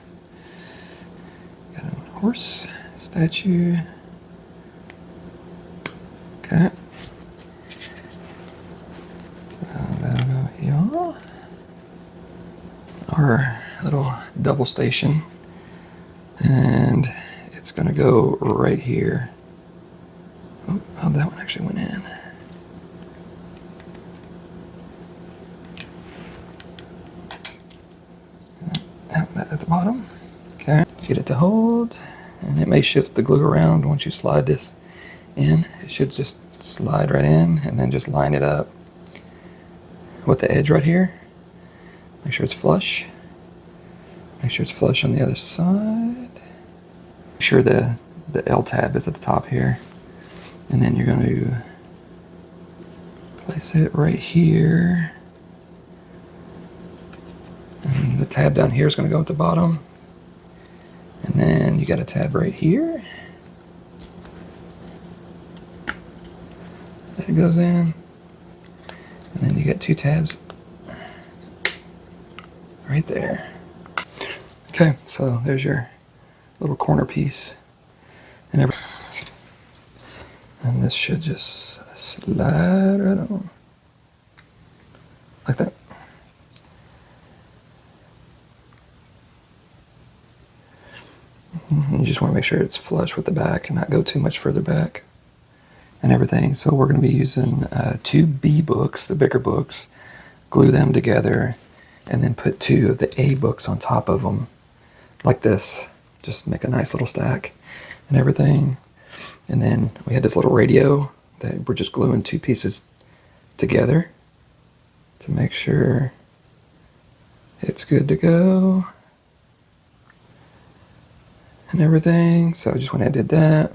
Got a horse statue. Okay. So that'll go here. Our little double station. And it's going to go right here. Oh, that one actually went in. That at the bottom. Okay. Get it to hold. And it may shift the glue around once you slide this in. It should just slide right in and then just line it up with the edge right here. Make sure it's flush. Make sure it's flush on the other side. Make sure the L tab is at the top here. And then you're going to place it right here. And the tab down here is going to go at the bottom. And then you got a tab right here. That goes in. And then you get two tabs right there. Okay, so there's your little corner piece. And this should just slide right on. Like that. You just want to make sure it's flush with the back and not go too much further back and everything. So we're going to be using 2B books, the bigger books, glue them together, and then put 2 of the A books on top of them like this. Just make a nice little stack and everything. And then we had this little radio that we're just gluing 2 pieces together to make sure it's good to go. and everything. So I just went ahead and did that.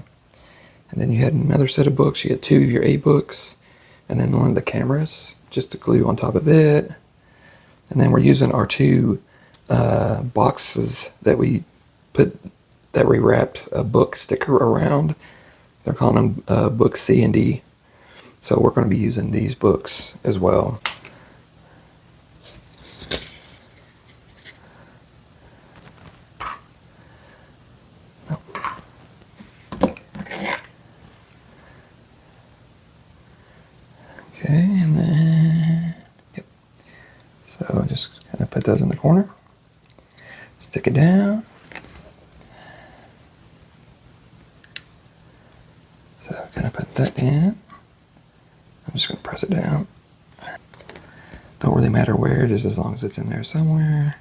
And then you had another set of books. You had 2 of your A books, and then one of the cameras just to glue on top of it. And then we're using our 2 boxes that we wrapped a book sticker around. They're calling them book C and D. So we're going to be using these books as well. Okay, and then, yep. So just kind of put those in the corner. Stick it down. So kind of put that in. I'm just going to press it down. Don't really matter where, just as long as it's in there somewhere.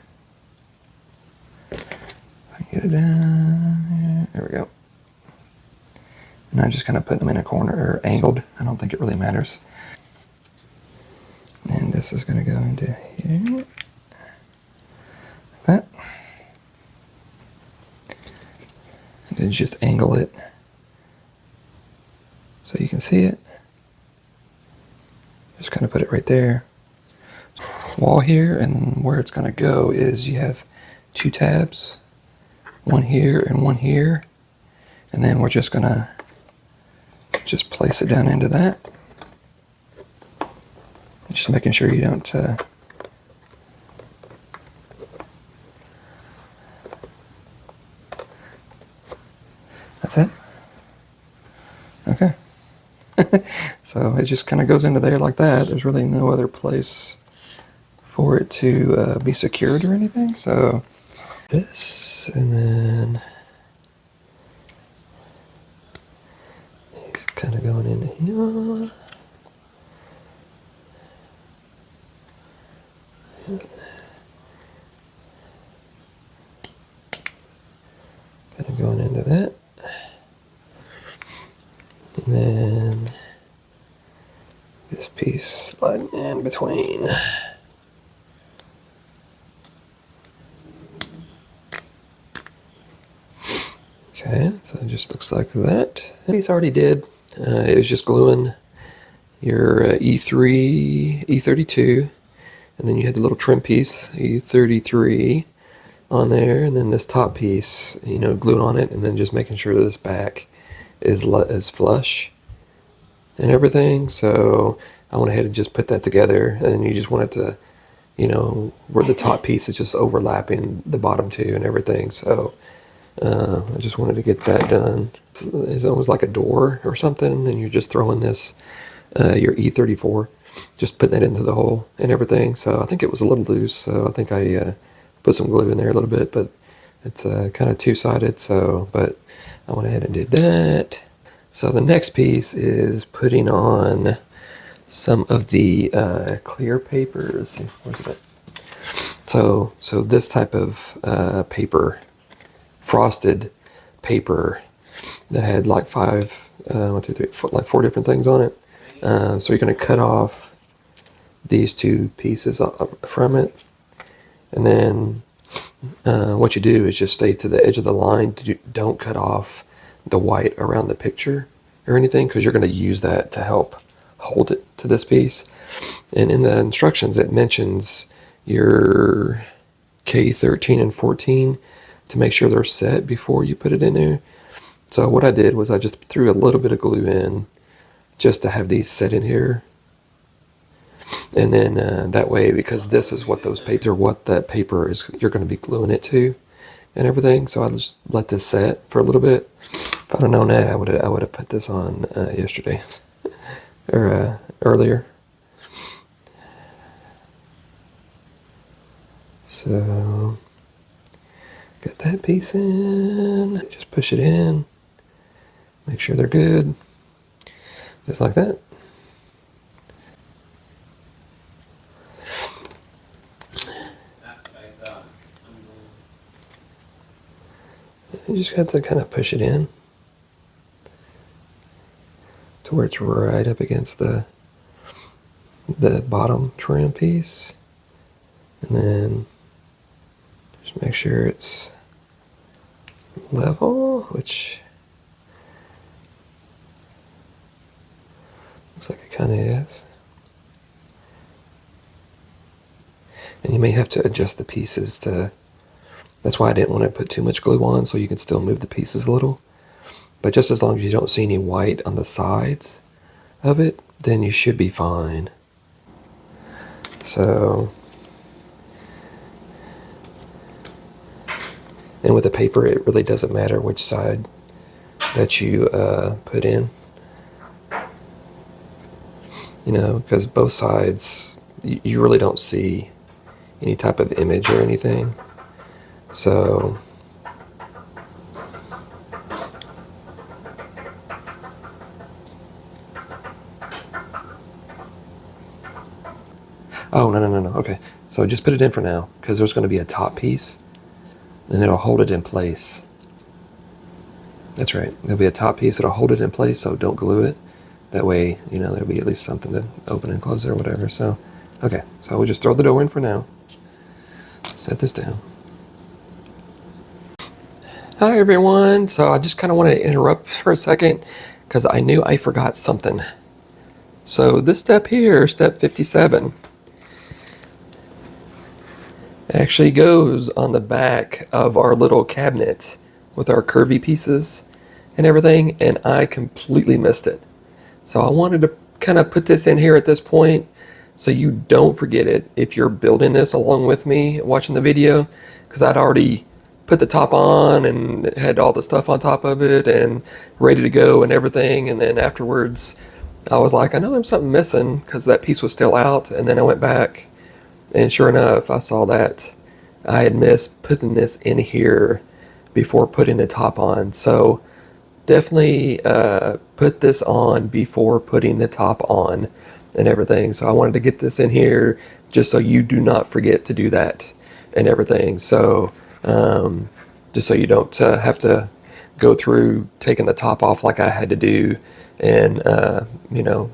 I can get it down. There we go. And I'm just kind of putting them in a corner, or angled. I don't think it really matters. And this is going to go into here. Like that. And then just angle it so you can see it. Just kind of put it right there. Wall here, and where it's going to go is you have 2 tabs. One here and one here. And then we're just going to just place it down into that. Just making sure you don't that's it. Okay. So it just kind of goes into there like that. There's really no other place for it to be secured or anything. So this, and then it's kind of going into here. Kind of going into that. And then this piece sliding in between. Okay, so it just looks like that. Piece already did. It was just gluing your E3, E32, and then you had the little trim piece, E33, on there, and then this top piece, you know, glued on it, and then just making sure this back is flush and everything. So I went ahead and just put that together, and you just want it to, you know, where the top piece is just overlapping the bottom 2 and everything. So I just wanted to get that done. It's almost like a door or something, and you're just throwing this, your E34, just putting that into the hole and everything. So I think it was a little loose, so I think I put some glue in there a little bit, but it's kind of 2-sided, so, but I went ahead and did that. So the next piece is putting on some of the clear papers. Where's it at? So this type of paper, frosted paper that had like 5, 1, 2, 3, 4, like 4 different things on it. So you're going to cut off these 2 pieces from it, and then what you do is just stay to the edge of the line. Don't cut off the white around the picture or anything, because you're going to use that to help hold it to this piece. And in the instructions it mentions your K13 and 14 to make sure they're set before you put it in there. So what I did was I just threw a little bit of glue in just to have these set in here. And then that way, because this is what those papers are, what that paper is, you're going to be gluing it to and everything. So I just let this set for a little bit. If I'd have known that, I would have put this on yesterday or earlier. So got that piece in. Just push it in. Make sure they're good. Just like that. You just got to kind of push it in to where it's right up against the bottom trim piece, and then just make sure it's level, which looks like it kind of is. And you may have to adjust the pieces to, that's why I didn't want to put too much glue on, so you can still move the pieces a little. But just as long as you don't see any white on the sides of it, then you should be fine. So, and with the paper, it really doesn't matter which side that you put in. You know, because both sides, you really don't see any type of image or anything. So, oh, no. Okay, so just put it in for now, because there's going to be a top piece, and it'll hold it in place. That's right. There'll be a top piece that'll hold it in place, so don't glue it. That way, you know, there'll be at least something to open and close it or whatever. So, okay, so we'll just throw the door in for now. Set this down. Hi everyone. So I just kind of wanted to interrupt for a second because I knew I forgot something. So this step here, step 57, actually goes on the back of our little cabinet with our curvy pieces and everything, and I completely missed it. So I wanted to kind of put this in here at this point so you don't forget it if you're building this along with me watching the video, because I'd already put the top on and had all the stuff on top of it and ready to go and everything, and then afterwards I was like, I know there's something missing because that piece was still out, and then I went back and sure enough I saw that I had missed putting this in here before putting the top on. So definitely put this on before putting the top on and everything. So I wanted to get this in here just so you do not forget to do that and everything. So just so you don't have to go through taking the top off like I had to do, and you know,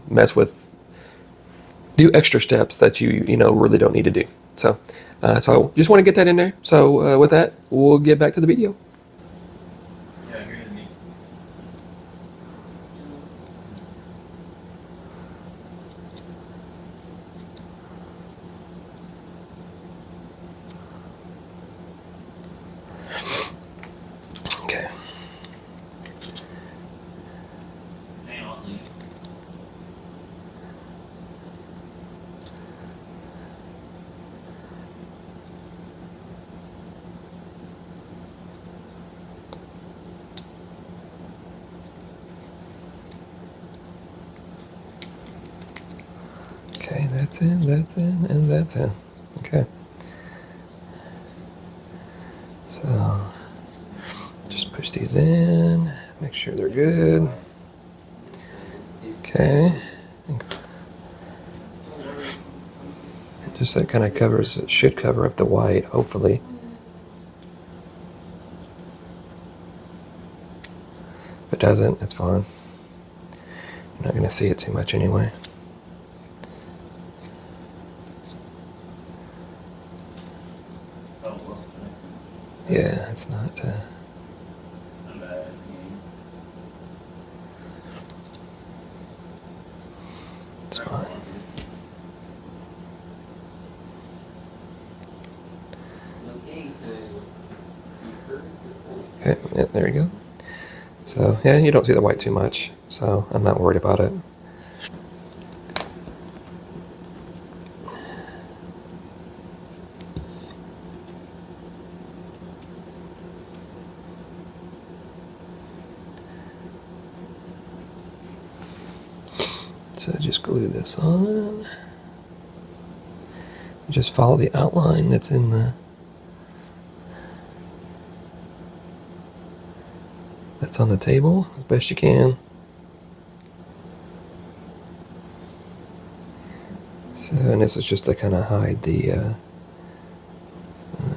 do extra steps that you know really don't need to do. So so just want to get that in there. So with that, we'll get back to the video. Okay. Okay, that's in, and that's in. Okay. So just push these in, make sure they're good. Okay. Just that kind of covers, it should cover up the white, hopefully. If it doesn't, it's fine. You're not going to see it too much anyway. Yeah, it's not. It's fine. Okay, yeah, there you go. So, yeah, you don't see the white too much, so I'm not worried about it. So just glue this on. Just follow the outline that's in the, that's on the table as best you can. So, and this is just to kind of hide the, you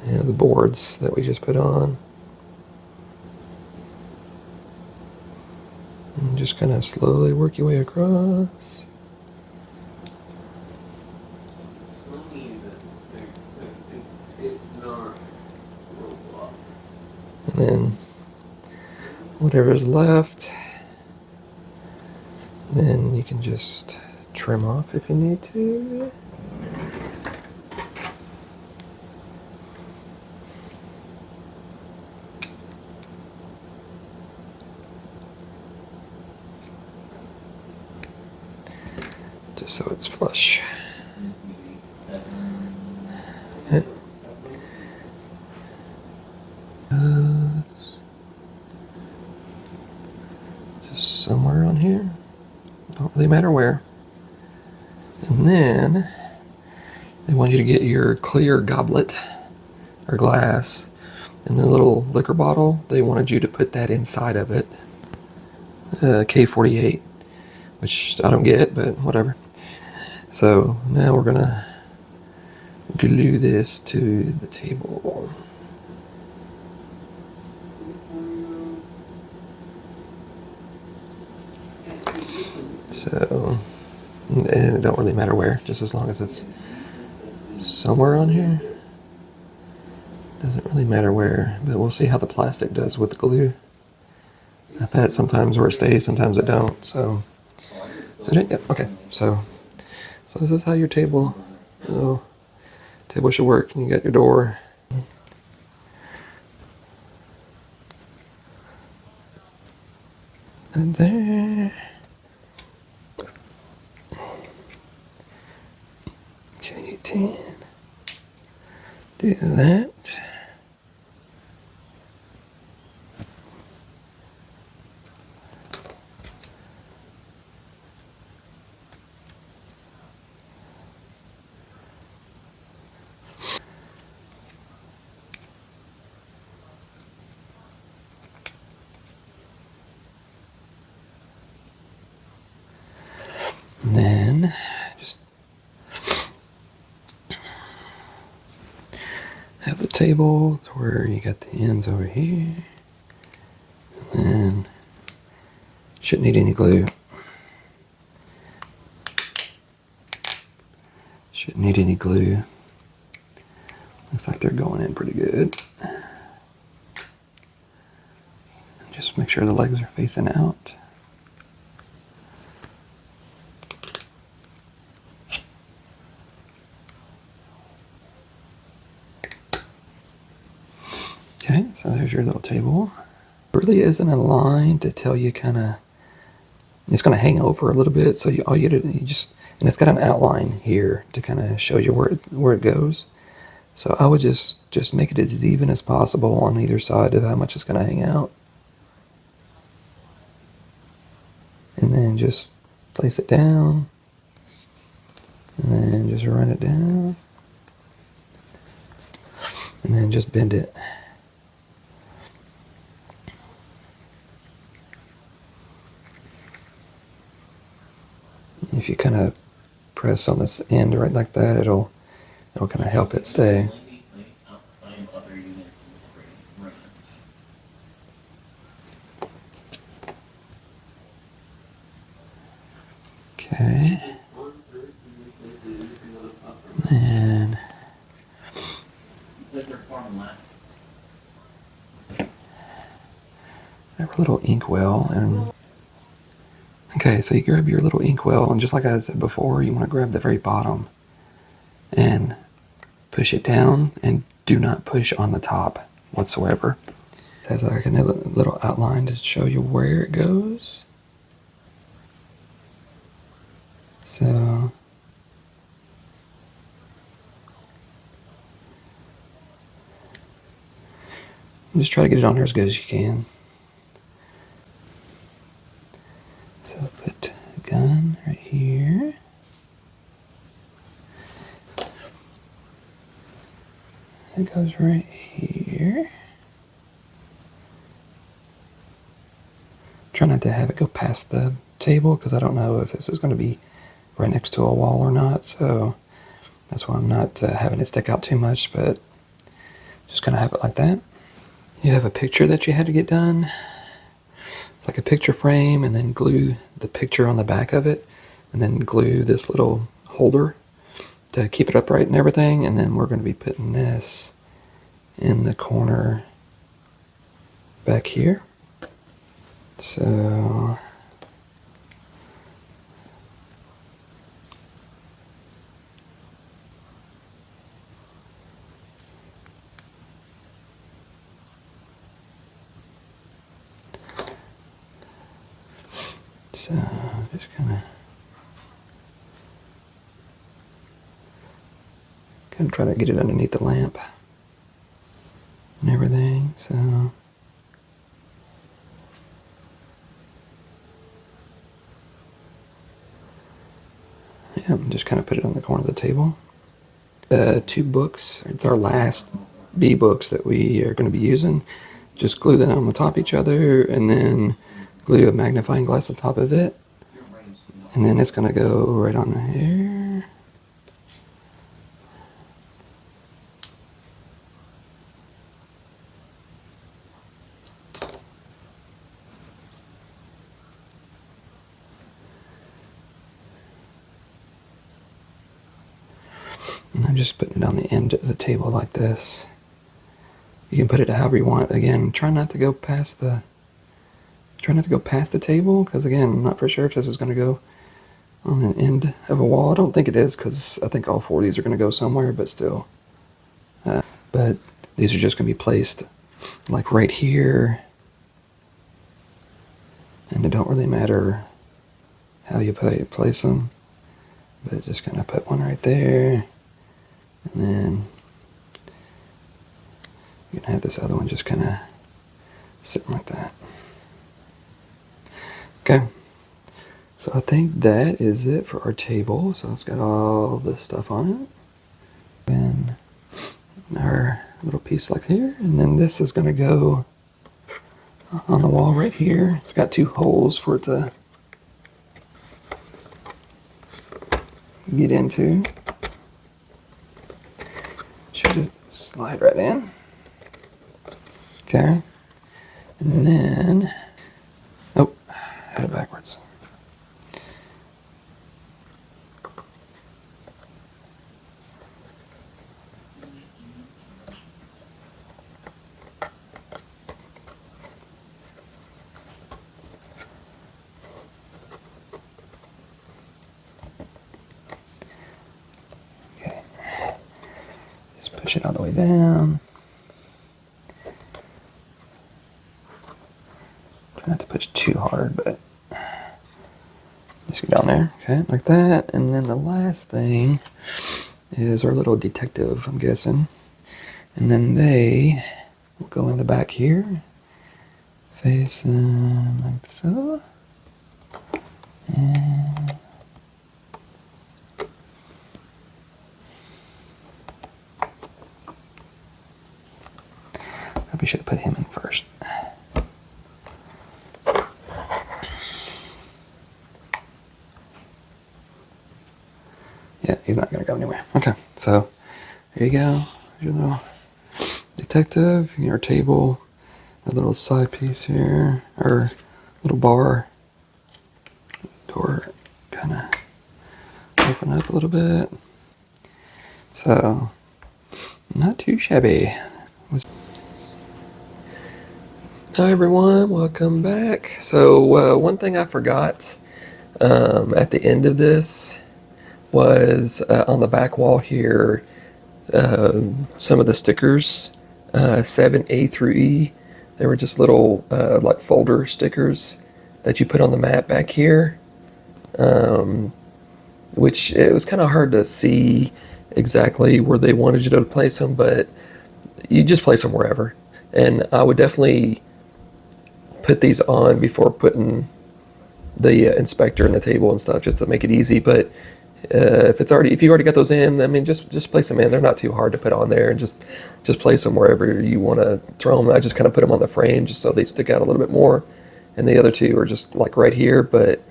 know, the boards that we just put on. And just kind of slowly work your way across. And then whatever's left, then you can just trim off if you need to. Just so it's flush. Okay. Just somewhere on here. Don't really matter where. And then they want you to get your clear goblet or glass and the little liquor bottle. They wanted you to put that inside of it. K48, which I don't get, but whatever. So now we're gonna glue this to the table. So, and it don't really matter where, just as long as it's somewhere on here. Doesn't really matter where, but we'll see how the plastic does with the glue. I've had sometimes where it stays, sometimes it don't. So yep, okay. So this is how your table should work. You got your door. And there. Okay, 10. Do that. And then just have the table to where you got the ends over here. And then shouldn't need any glue. Shouldn't need any glue. Looks like they're going in pretty good. Just make sure the legs are facing out. Okay, so there's your little table. It really isn't a line to tell you kind of, it's going to hang over a little bit. So all you do, you just, and it's got an outline here to kind of show you where it goes. So I would just make it as even as possible on either side of how much it's going to hang out. And then just place it down. And then just run it down. And then just bend it. If you kind of press on this end right like that, it'll kind of help it stay. Okay. And a little inkwell, and okay, so you grab your little inkwell, and just like I said before, you want to grab the very bottom and push it down, and do not push on the top whatsoever. It has like a little outline to show you where it goes. So just try to get it on there as good as you can. So put the gun right here. It goes right here. Try not to have it go past the table, because I don't know if this is going to be right next to a wall or not. So that's why I'm not having it stick out too much, but just kind of have it like that. You have a picture that you had to get done. It's like a picture frame, and then glue the picture on the back of it, and then glue this little holder to keep it upright and everything. And then we're going to be putting this in the corner back here. So just kind of try to get it underneath the lamp and everything. So yeah, just kind of put it on the corner of the table. 2 books. It's our last B books that we are going to be using. Just glue them on top of each other, and then glue a magnifying glass on top of it, and then it's going to go right on here. And I'm just putting it on the end of the table like this. You can put it however you want. Again, try not to go past the table, because again, I'm not for sure if this is going to go on an end of a wall. I don't think it is, because I think all 4 of these are going to go somewhere, but still. But these are just going to be placed like right here, and it don't really matter how you place them, but just kind of put one right there, and then you can have this other one just kind of sitting like that. Okay, so I think that is it for our table. So it's got all this stuff on it, and our little piece like here, and then this is going to go on the wall right here. It's got 2 holes for it to get into. Should just slide right in. Okay, and then, oh, I had it backwards. Okay, just push it all the way down. Try not to push too hard, but just get down there, okay, like that. And then the last thing is our little detective, I'm guessing. And then they will go in the back here, facing like so. And probably should have put him in first. Yeah, he's not going to go anywhere. Okay, so there you go. Your little detective, your table, a little side piece here, or little bar. Door kind of open up a little bit. So, not too shabby. Hi everyone, welcome back. So one thing I forgot at the end of this was on the back wall here, some of the stickers, 7A through E, they were just little like folder stickers that you put on the map back here, which it was kind of hard to see exactly where they wanted you to place them, but you just place them wherever. And I would definitely put these on before putting the inspector and the table and stuff, just to make it easy. But if you already got those in, I mean, just place them in. They're not too hard to put on there, and just place them wherever you want to throw them. I just kind of put them on the frame just so they stick out a little bit more, and the other 2 are just like right here. But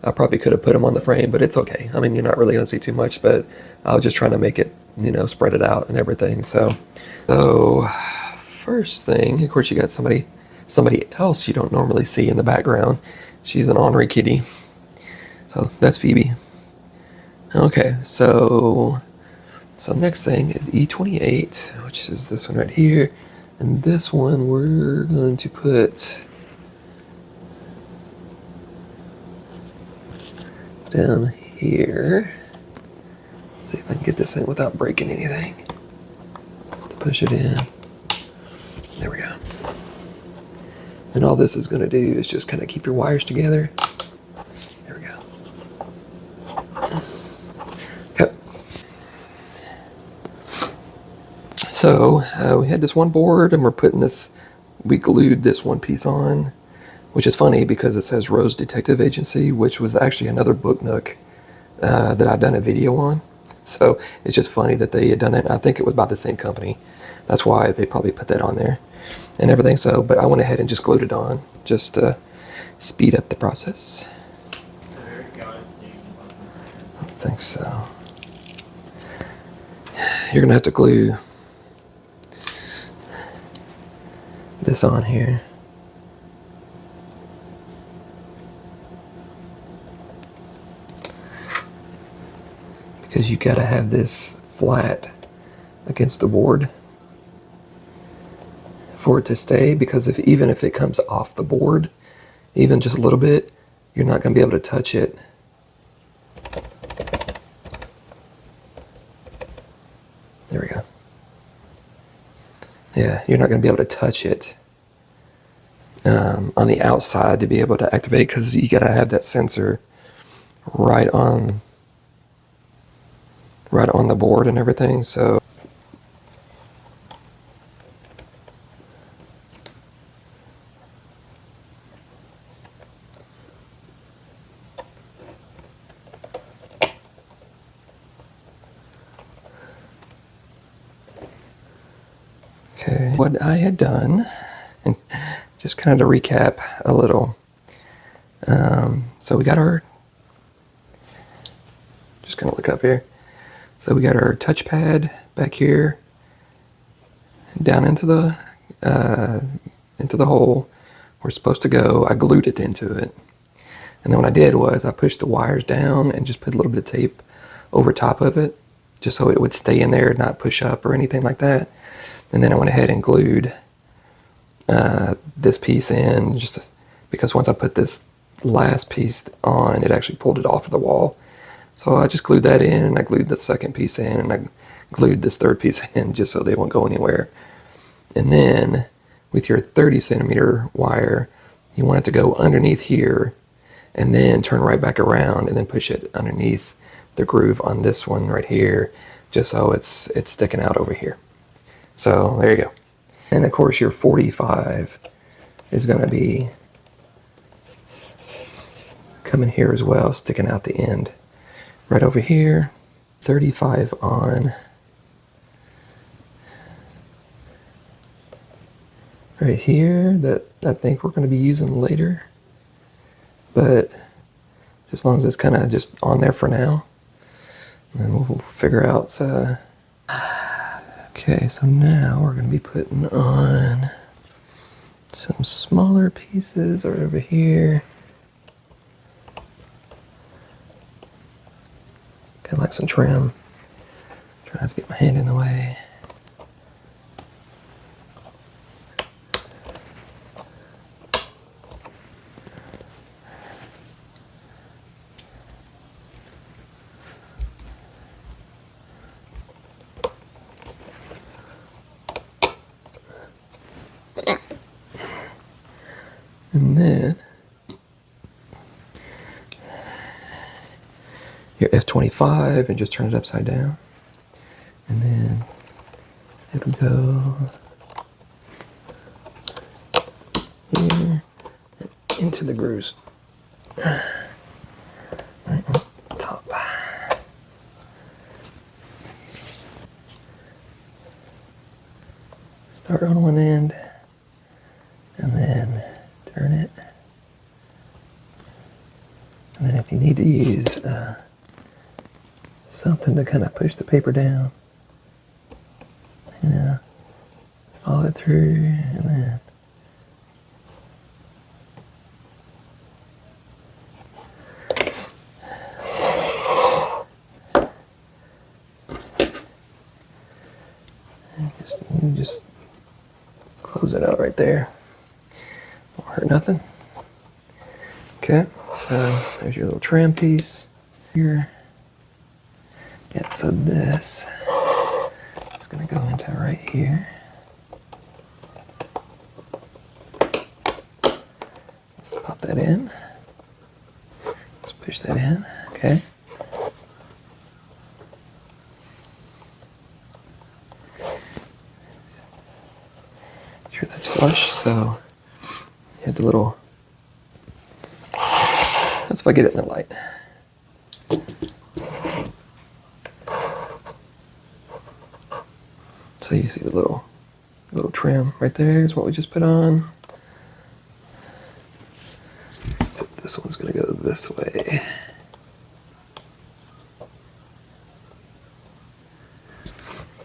I probably could have put them on the frame, but it's okay. I mean, you're not really going to see too much, but I was just trying to make it, spread it out and everything. So first thing, of course, you got somebody else you don't normally see in the background. She's an ornery kitty. So that's Phoebe. Okay, so next thing is E28, which is this one right here. And this one we're going to put down here. See if I can get this in without breaking anything. Push it in. There we go. And all this is going to do is just kind of keep your wires together. There we go. Okay. So we had this one board, and we glued this one piece on, which is funny because it says Rose Detective Agency, which was actually another booknook that I'd done a video on. So it's just funny that they had done it. I think it was by the same company. That's why they probably put that on there and everything. So, but I went ahead and just glued it on just to speed up the process. I don't think so. You're gonna have to glue this on here. Because you gotta have this flat against the board for it to stay, because even if it comes off the board, even just a little bit, you're not gonna be able to touch it. There we go. Yeah, you're not gonna be able to touch it on the outside to be able to activate, because you gotta have that sensor right on the board and everything. So okay, what I had done, and just kind of to recap a little, so we got our, just gonna look up here. So we got our touchpad back here, down into the hole where it's supposed to go. I glued it into it. And then what I did was I pushed the wires down and just put a little bit of tape over top of it, just so it would stay in there, not push up or anything like that. And then I went ahead and glued this piece in, just because once I put this last piece on, it actually pulled it off of the wall. So I just glued that in, and I glued the second piece in, and I glued this third piece in just so they won't go anywhere. And then with your 30 centimeter wire, you want it to go underneath here and then turn right back around and then push it underneath the groove on this one right here, just so it's sticking out over here. So there you go. And of course your 45 is going to be coming here as well, sticking out the end. Right over here, 35 on right here, that I think we're going to be using later, but just as long as it's kind of just on there for now, and then we'll figure out. Okay, so now we're going to be putting on some smaller pieces right over here. Kind of like some trim. Try not to get my hand in the way. And then your F25 and just turn it upside down, and then it'll go here into the grooves right on top. Start on one end and then turn it, and then if you need to use something to kind of push the paper down, follow it through, and then just close it out right there. Won't hurt nothing. Okay, so there's your little trim piece. here. Yeah, so this is going to go into right here. Let's pop that in. Let's push that in. Okay. Sure that's flush, so you have the little. That's if I get it in the light. So you see the little trim right there is what we just put on. So this one's going to go this way.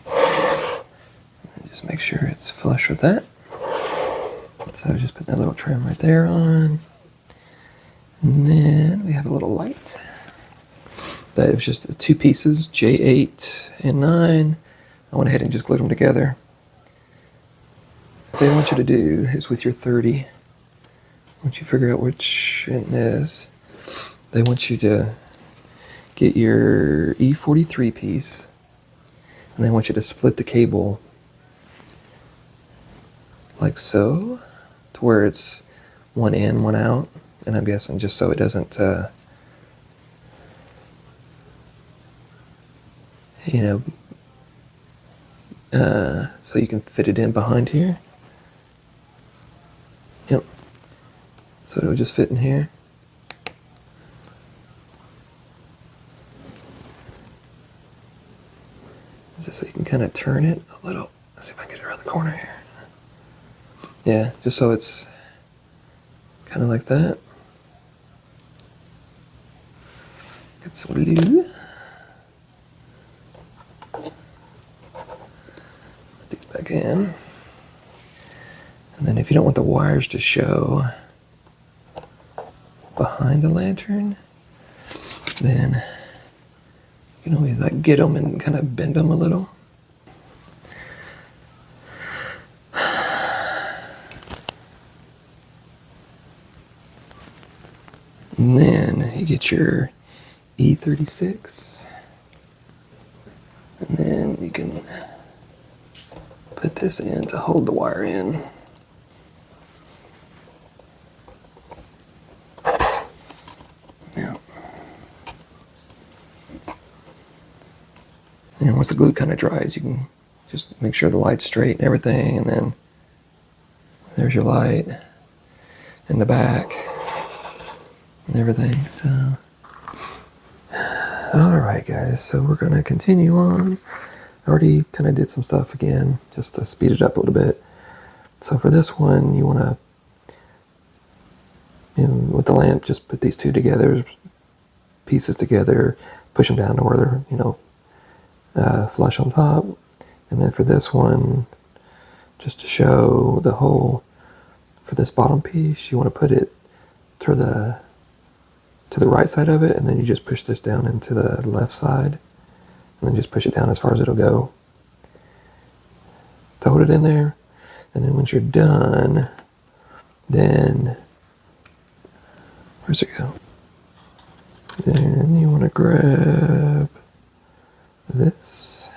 And just make sure it's flush with that. So just put that little trim right there on. And then we have a little light. That was just 2 pieces, J8 and 9. I went ahead and just glued them together. What they want you to do is with your 30, once you figure out which it is, they want you to get your E43 piece, and they want you to split the cable like so, to where it's one in, one out. And I'm guessing just so it doesn't, so you can fit it in behind here. Yep. So it'll just fit in here. Just so you can kind of turn it a little. Let's see if I can get it around the corner here. Yeah, just so it's kind of like that. Get some glue. Put these back in. And then if you don't want the wires to show behind the lantern, then you can always like get them and kind of bend them a little. And then you get your E36, and then you can put this in to hold the wire in. Yeah. And once the glue kind of dries, you can just make sure the light's straight and everything, and then there's your light in the back and everything. So all right guys, so we're gonna continue on. I already kind of did some stuff again just to speed it up a little bit. So for this one, you want to, with the lamp, just put these 2 together, pieces together, push them down to where they're flush on top. And then for this one, just to show the hole for this bottom piece, you want to put it to the right side of it, and then you just push this down into the left side, and then just push it down as far as it'll go to hold it in there. And then once you're done, then where's it go? Then you want to grab this,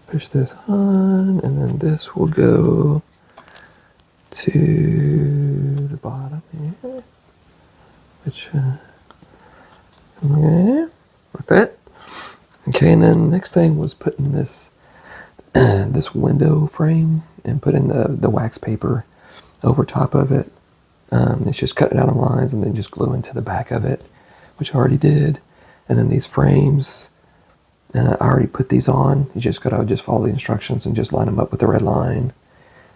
push this on, and then this will go to the bottom here. Which, okay, like that. Okay, and then next thing was putting this this window frame and putting the wax paper over top of it. It's just cut it out on lines and then just glue into the back of it, which I already did. And then these frames, I already put these on. You just gotta just follow the instructions and just line them up with the red line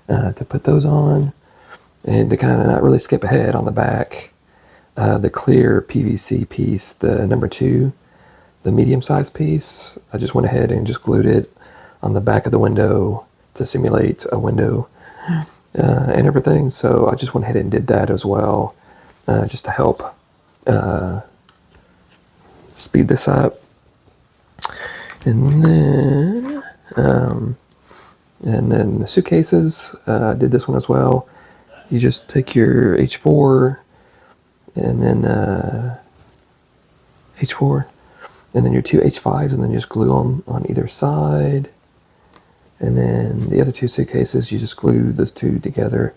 to put those on. And to kind of not really skip ahead, on the back, the clear PVC piece, the number 2, the medium-sized piece, I just went ahead and just glued it on the back of the window to simulate a window and everything. So I just went ahead and did that as well, just to help speed this up. And then the suitcases, I did this one as well. You just take your H4 and then H4, and then your two H5s, and then just glue them on either side. And then the other two suitcases, you just glue those two together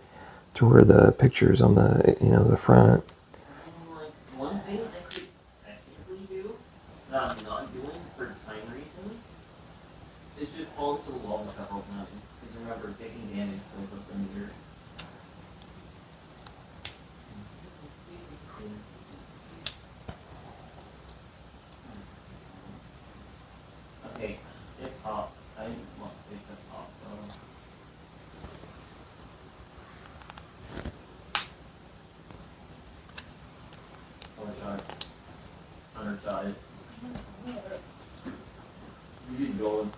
to where the picture's on the, the front. One thing I could technically do that I'm not doing for time reasons is just fall into the wall several times. Because remember, taking damage goes up the meter. Okay, it pops. I want to take the pop though. Undershot it. You keep going.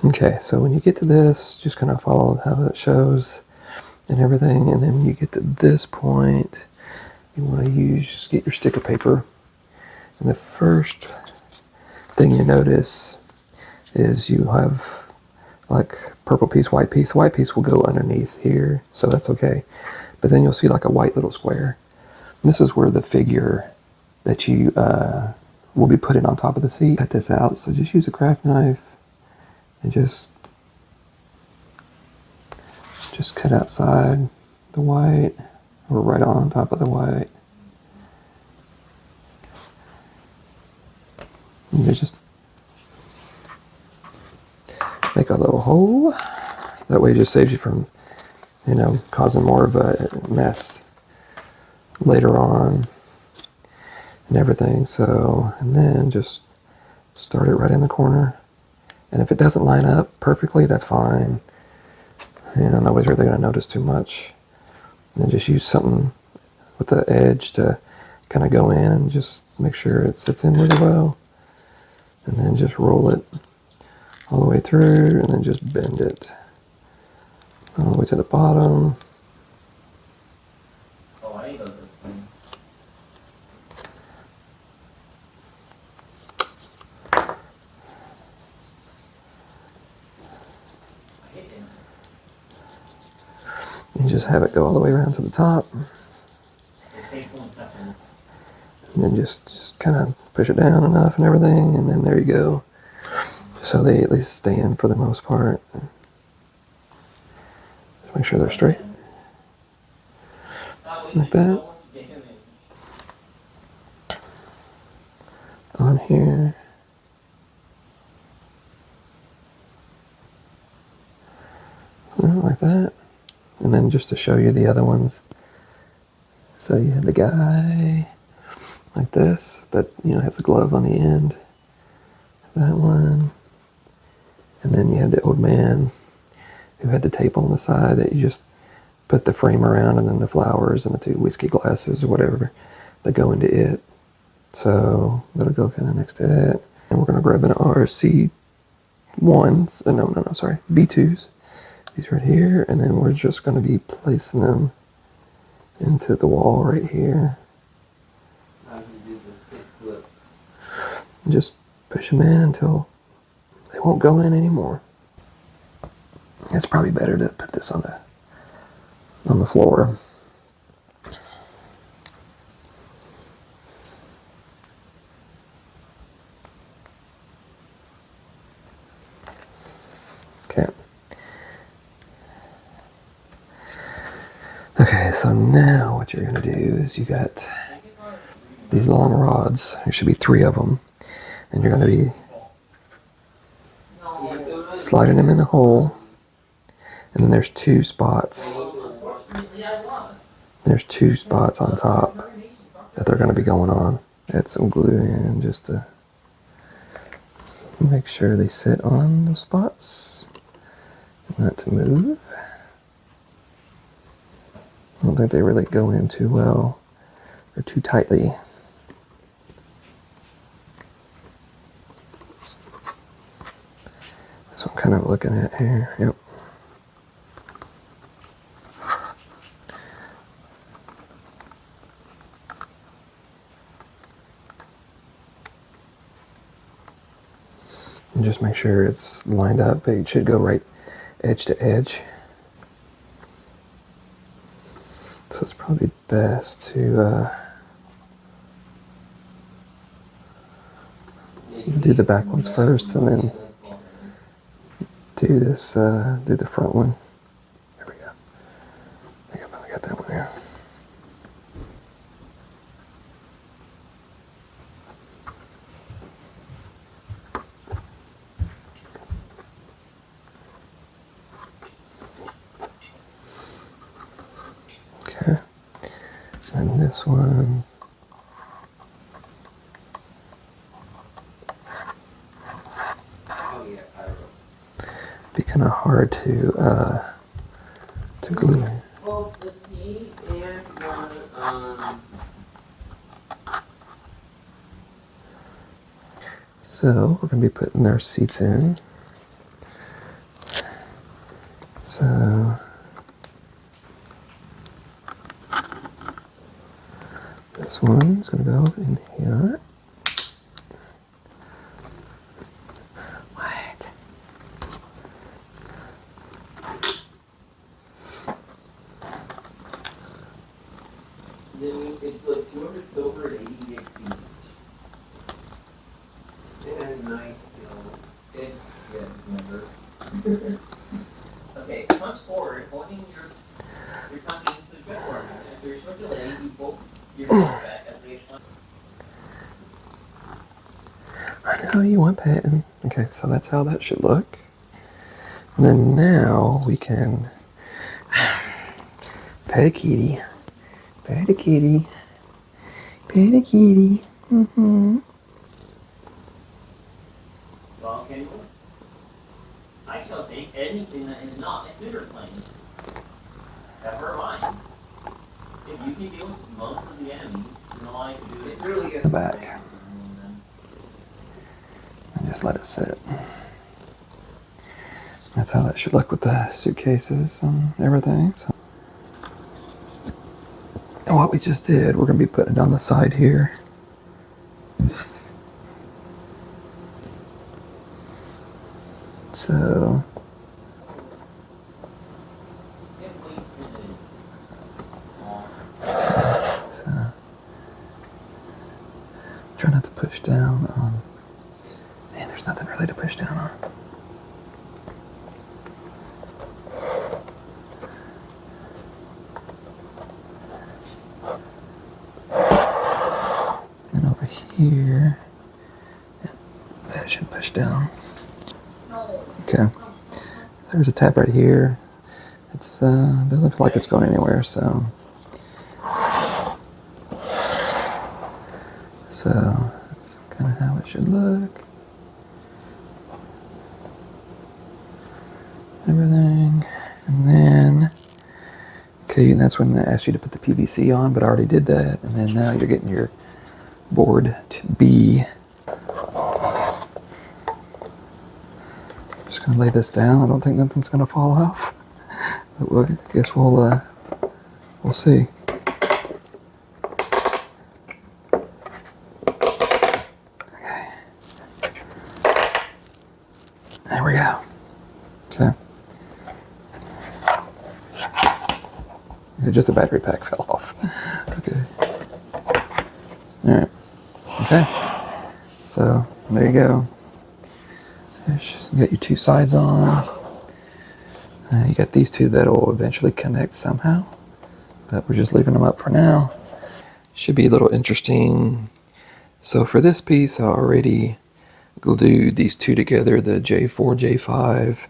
Okay, so when you get to this, just kind of follow how it shows and everything, and then when you get to this point, you want to just get your sticker paper, and the first thing you notice is you have like purple piece, white piece. The white piece will go underneath here, so that's okay, but then you'll see like a white little square. And this is where the figure that you will be putting on top of the seat. Cut this out, so just use a craft knife and just cut outside the white, or right on top of the white. And you just make a little hole. That way it just saves you from, causing more of a mess later on and everything. So, and then just start it right in the corner. And if it doesn't line up perfectly, that's fine. Nobody's really going to notice too much. And then just use something with the edge to kind of go in and just make sure it sits in really well. And then just roll it all the way through, and then just bend it all the way to the bottom. Oh, I know this thing. And just have it go all the way around to the top. And then just kind of push it down enough and everything, and then there you go. So they at least stay in for the most part. Just make sure they're straight. Like that. On here. Like that. And then just to show you the other ones. So you have the guy like this that has the glove on the end. That one. And then you had the old man who had the tape on the side that you just put the frame around, and then the flowers and the two whiskey glasses or whatever that go into it. So that'll go kind of next to it. And we're going to grab an RC1s, sorry, B2s. These right here, and then we're just going to be placing them into the wall right here. Just push them in until they won't go in anymore. It's probably better to put this on the floor. Okay. Okay, so now what you're going to do is you got these long rods. There should be 3 of them. And you're going to be sliding them in a hole. And then there's 2 spots. There's 2 spots on top that they're going to be going on. Add some glue in just to make sure they sit on those spots. Not to move. I don't think they really go in too well or too tightly. That's what I'm kind of looking at here. Yep. And just make sure it's lined up. It should go right edge to edge. So it's probably best to do the back ones first and then do this, do the front one. There we go. I think I finally got that one in. Okay. And this one. Be kind of hard to glue. Well, the T and one, So we're going to be putting our seats in. So this one is going to go in here. What? then it's like 200 silver and 80 XP each. And nice, it's, yeah, remember. Okay, punch forward, holding your punches into the chest warmer. If you're circulating, you pull your punch back as they punch. I know you want petting. Okay, so that's how that should look. And then now we can pet a kitty. Pet a kitty. Pet a kitty. Mm-hmm. Well, can you? I shall take anything that is not a suitor plane. Ever mind. If you can deal with most of the enemies, you know I can do it. It's really good. The back. And just let it sit. That's how that should look with the suitcases and everything. So, and what we just did, we're going to be putting it on the side here. So try not to push down on. Man, there's nothing really to push down on. And over here, that should push down. Okay. There's a tab right here. It's doesn't feel like it's going anywhere, so that's kind of how it should look. Everything, and then okay, and that's when I asked you to put the PVC on, but I already did that. And then now you're getting your board to be. Just gonna lay this down. I don't think nothing's gonna fall off. But I guess we'll see. Okay. There we go. Okay. Yeah, just the battery pack fell off. Okay. All right. Okay. So there you go. You got your two sides on. You got these two that'll eventually connect somehow, but we're just leaving them up for now. Should be a little interesting. So for this piece, I already glued these two together, the J4, J5.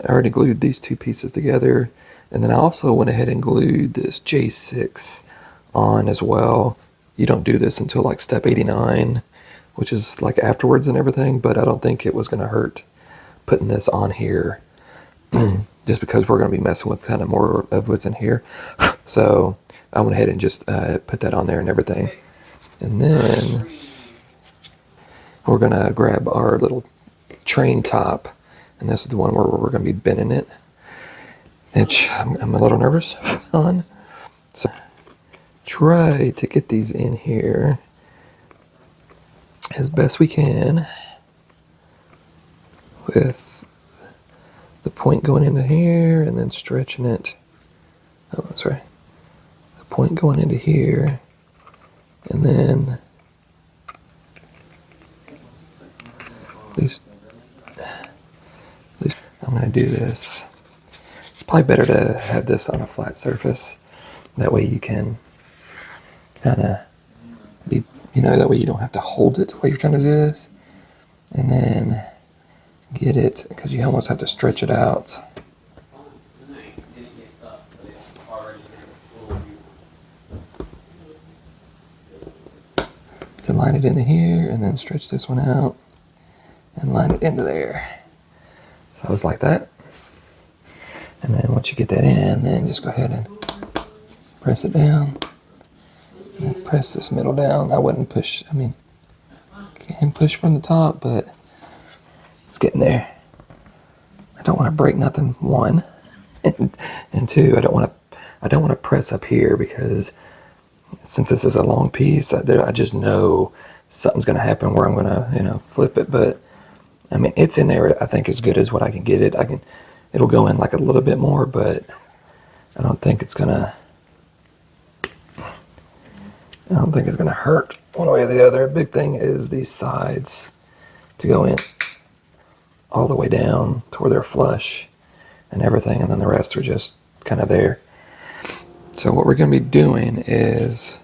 I already glued these two pieces together. And then I also went ahead and glued this J6 on as well. You don't do this until like step 89, which is like afterwards and everything, but I don't think it was going to hurt putting this on here just because we're going to be messing with kind of more of what's in here. So I went ahead and just put that on there and everything. And then we're going to grab our little train top, and this is the one where we're going to be bending it, which I'm a little nervous on. So try to get these in here as best we can with the point going into here and then stretching it. Oh, I'm sorry. The point going into here, and then at least I'm going to do this. It's probably better to have this on a flat surface. That way you can kind of be, that way you don't have to hold it while you're trying to do this. And then get it, because you almost have to stretch it out. To line it into here, and then stretch this one out and line it into there. So it's like that. And then once you get that in, then just go ahead and press it down. And then press this middle down. I wouldn't push, can push from the top, but it's getting there. I don't want to break nothing, one. and two, I don't want to press up here, because since this is a long piece, I just know something's going to happen where I'm going to, flip it. But it's in there, I think, as good as what I can get it. It'll go in like a little bit more, but I don't think it's going to hurt one way or the other. Big thing is these sides to go in all the way down to where they're flush and everything, and then the rest are just kind of there. So what we're going to be doing is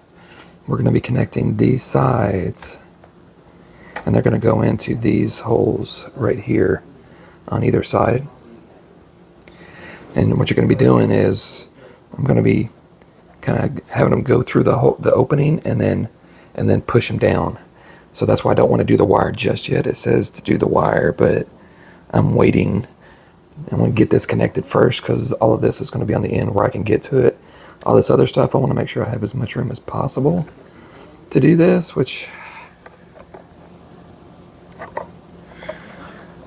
we're going to be connecting these sides, and they're going to go into these holes right here on either side. And what you're going to be doing is I'm going to be kind of having them go through the opening and then push them down. So that's why I don't want to do the wire just yet. It says to do the wire, but I'm waiting. I'm going to get this connected first, because all of this is going to be on the end where I can get to it. All this other stuff, I want to make sure I have as much room as possible to do this, which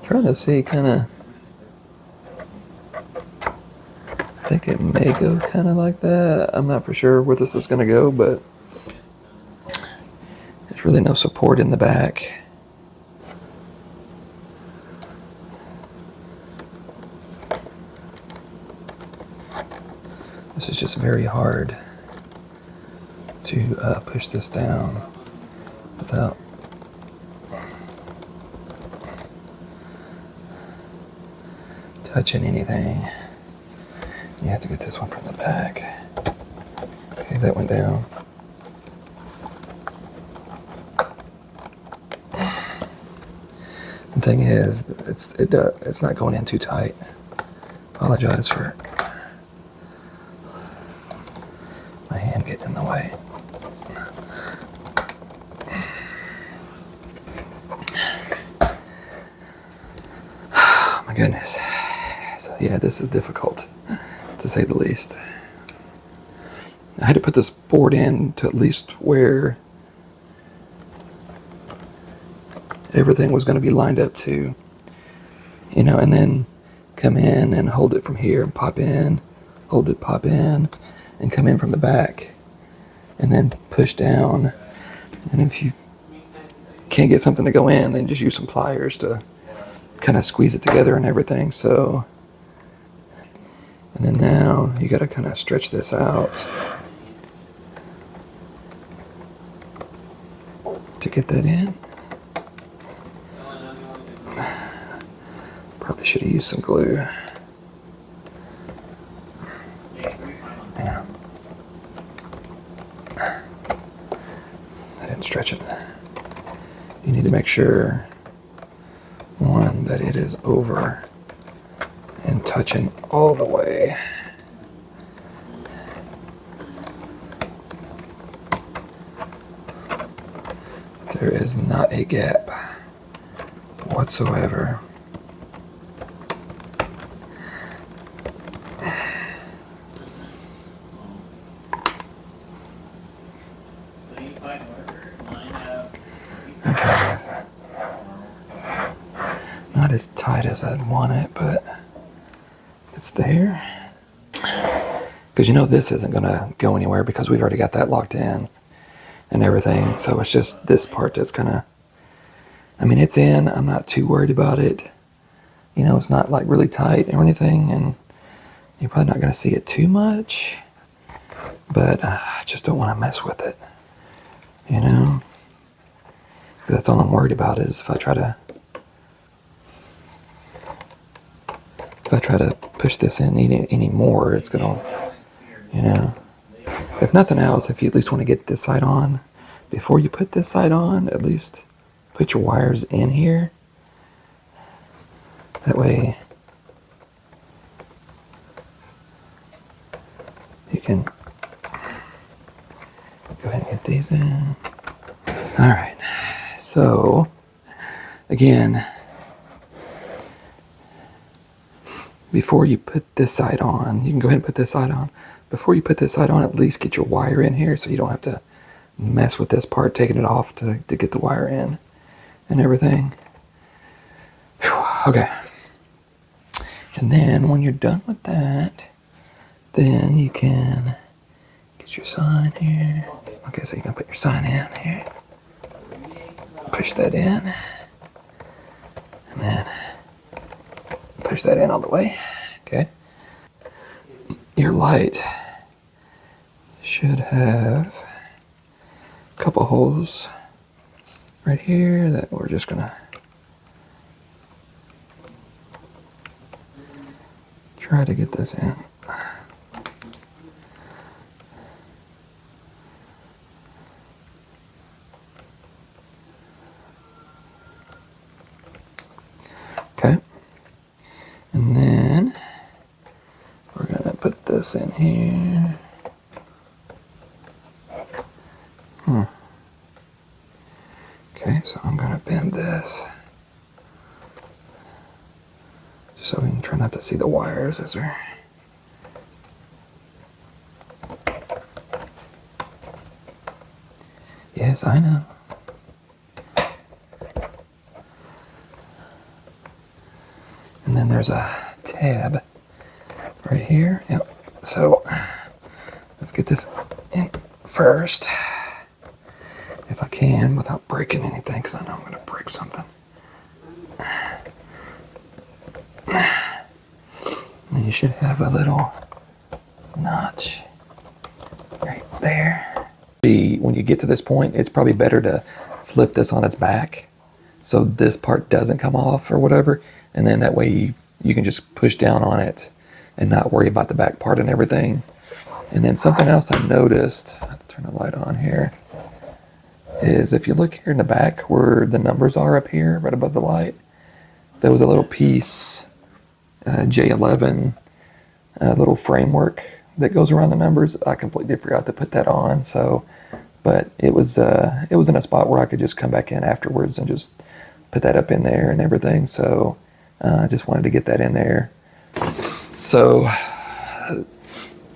trying to see kind of, I think it may go kind of like that. I'm not for sure where this is going to go, but there's really no support in the back. This is just very hard to push this down without touching anything. You have to get this one from the back. Okay, that went down. The thing is, it's not going in too tight. Apologize for my hand getting in the way. Oh my goodness. So yeah, this is difficult, to say the least. I had to put this board in to at least where everything was going to be lined up to, and then come in and hold it from here and pop in, hold it, pop in, and come in from the back, and then push down. And if you can't get something to go in, then just use some pliers to kind of squeeze it together and everything. So, and then now you got to kind of stretch this out to get that in. Probably should have used some glue. Yeah. I didn't stretch it. You need to make sure, one, that it is over and touching all the way. There is not a gap whatsoever. as tight as I'd want it, but it's there. Because you know this isn't going to go anywhere because we've already got that locked in and everything. So it's just this part that's going to, I mean, it's in. I'm not too worried about it. You know, it's not like really tight or anything, and you're probably not going to see it too much. But I just don't want to mess with it, you know? That's all I'm worried about is if I try to push this in any more, it's going to, you know. If nothing else, if you at least want to get this side on, before you put this side on, at least put your wires in here. That way you can go ahead and get these in. All right, so again, before you put this side on, you can go ahead and put this side on. Before you put this side on, at least get your wire in here so you don't have to mess with this part, taking it off to get the wire in and everything. Whew, okay. And then when you're done with that, then you can get your sign here. Okay, so you can put your sign in here. Push that in. And then push that in all the way. Okay. Your light should have a couple holes right here that we're just gonna try to get this in. Okay. And then we're gonna put this in here. Okay, so I'm gonna bend this just so we can try not to see the wires as they're. Yes, I know. And then there's a tab right here. Yep. So let's get this in first, if I can, without breaking anything, because I know I'm going to break something. And you should have a little notch right there. See, when you get to this point, it's probably better to flip this on its back so this part doesn't come off or whatever, and then that way you can just push down on it and not worry about the back part and everything. And then something else I noticed, I have to turn the light on here, is if you look here in the back where the numbers are up here, right above the light, there was a little piece, J11, little framework that goes around the numbers. I completely forgot to put that on, so, but it was in a spot where I could just come back in afterwards and just put that up in there and everything, so I just wanted to get that in there. So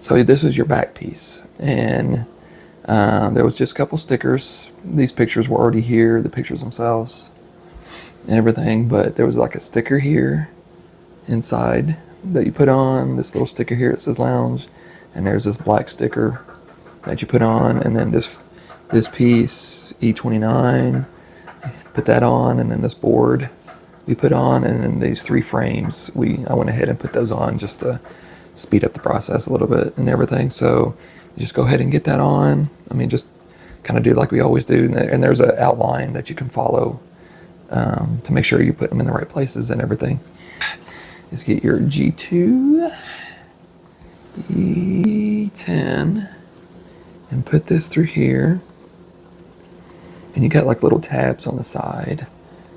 this is your back piece, and there was just a couple stickers. These pictures were already here, the pictures themselves and everything, but there was like a sticker here inside that you put on, this little sticker here that says lounge, and there's this black sticker that you put on, and then this piece, E29, put that on, and then this board we put on, and then these 3 frames, I went ahead and put those on just to speed up the process a little bit and everything. So you just go ahead and get that on. I mean, just kind of do like we always do, and there's an outline that you can follow to make sure you put them in the right places and everything. Just get your G2, E10, and put this through here. And you got like little tabs on the side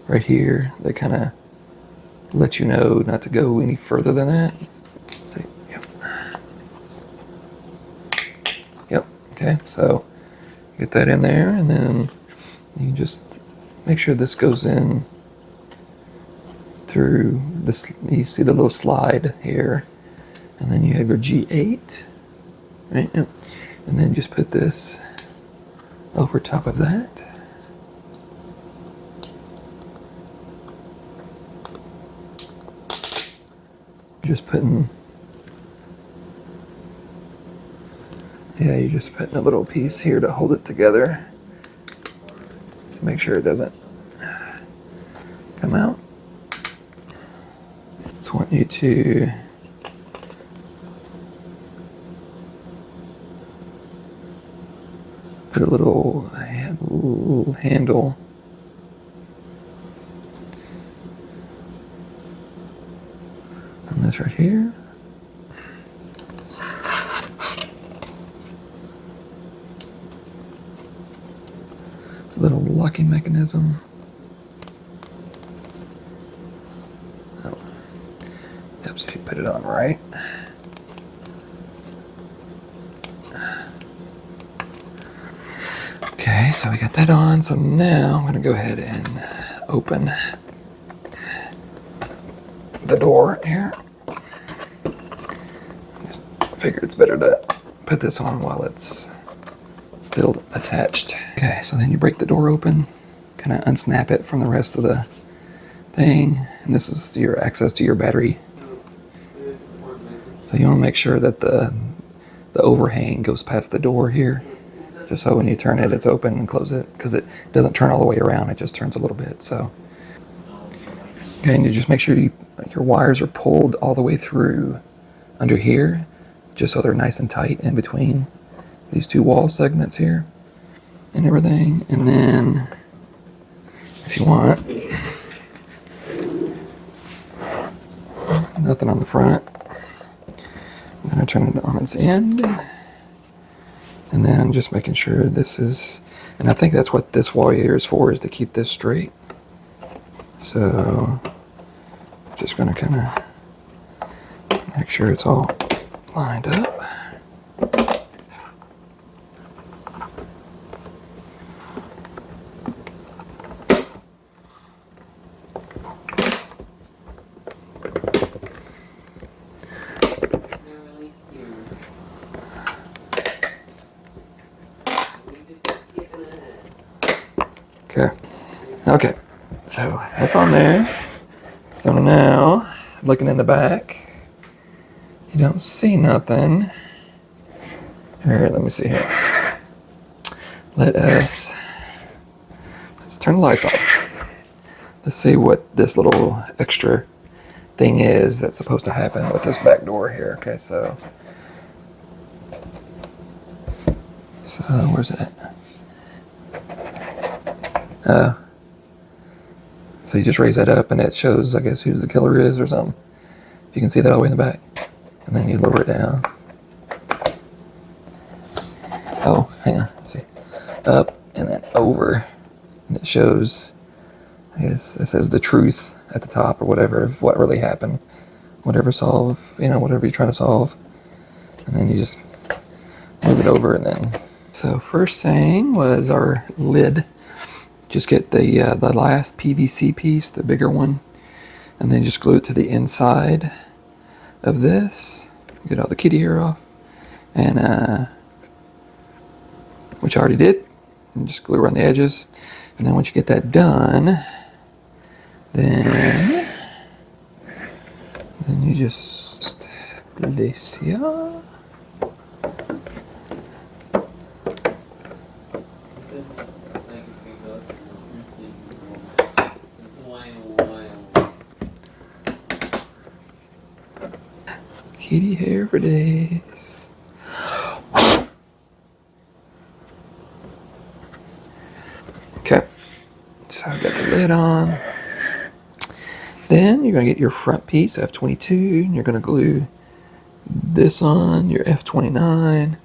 right here that kind of let you know not to go any further than that. Let's see. Yep. Okay, so get that in there, and then you just make sure this goes in through this. You see the little slide here, and then you have your G8, right? Yep. And then just put this over top of that. just putting, yeah, you're just putting a little piece here to hold it together to make sure it doesn't come out. Just want you to put a little handle on this right here. A little locking mechanism. Oh, helps if you put it on right. Okay, so we got that on. So now I'm going to go ahead and open the door here. Just figure it's better to put this on while it's still attached. Okay, so then you break the door open, kind of unsnap it from the rest of the thing, and this is your access to your battery. So you want to make sure that the overhang goes past the door here, just so when you turn it, it's open and close it, because it doesn't turn all the way around, it just turns a little bit. So, okay, and you just make sure your wires are pulled all the way through under here, just so they're nice and tight in between these two wall segments here and everything. And then if you want, nothing on the front, I'm going to turn it on its end, and then just making sure this is, and I think that's what this wire is for, is to keep this straight. So just going to kind of make sure it's all lined up. Okay, so that's on there. So now, looking in the back, you don't see nothing. Here, let me see here. Let's turn the lights off. Let's see what this little extra thing is that's supposed to happen with this back door here. Okay, so where's it at? So you just raise that up and it shows, I guess, who the killer is or something. If you can see that all the way in the back. And then you lower it down. Oh, hang on, let's see. Up and then over. And it shows, I guess, it says the truth at the top or whatever of what really happened. Whatever whatever you're trying to solve. And then you just move it over and then. So first thing was our lid. Just get the last PVC piece, the bigger one, and then just glue it to the inside of this. Get all the kitty hair off, and which I already did. And just glue around the edges, and then once you get that done, then you just place here. Kitty hair for days. Okay, so I've got the lid on. Then you're going to get your front piece, F22, and you're going to glue this on, your F29,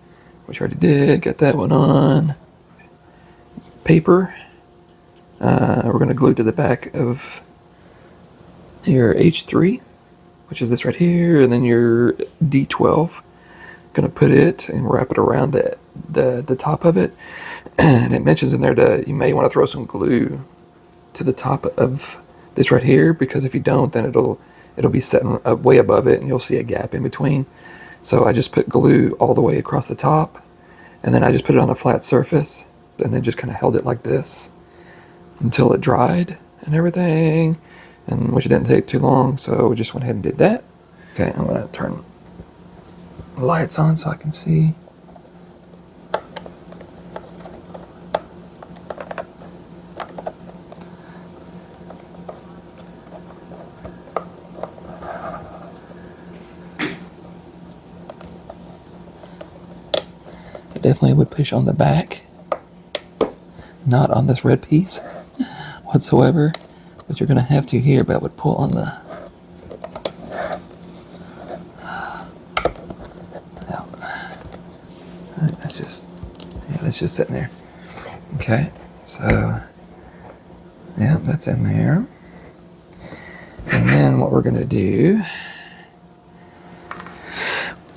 which I already did, got that one on. Paper, we're going to glue to the back of your H3, which is this right here, and then your D12. Gonna put it and wrap it around the top of it, and it mentions in there that you may want to throw some glue to the top of this right here, because if you don't, then it'll be setting way above it, and you'll see a gap in between. So I just put glue all the way across the top, and then I just put it on a flat surface, and then just kind of held it like this until it dried and everything. And which didn't take too long, so we just went ahead and did that. Okay, I'm gonna turn the lights on so I can see. I definitely would push on the back, not on this red piece whatsoever, but you're gonna have to here, but I would pull on the that's just sitting there. Okay, so yeah, that's in there. And then what we're gonna do,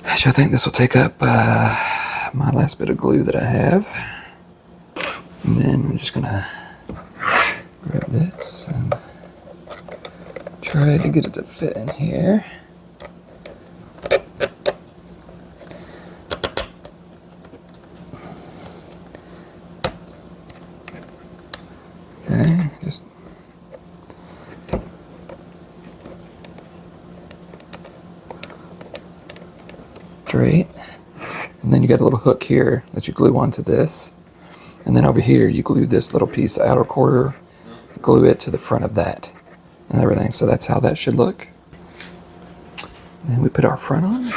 actually I think this will take up my last bit of glue that I have. And then I'm just gonna grab this and try to get it to fit in here. Okay, just straight. And then you got a little hook here that you glue onto this. And then over here you glue this little piece, outer quarter, glue it to the front of that and everything. So that's how that should look. And then we put our front on.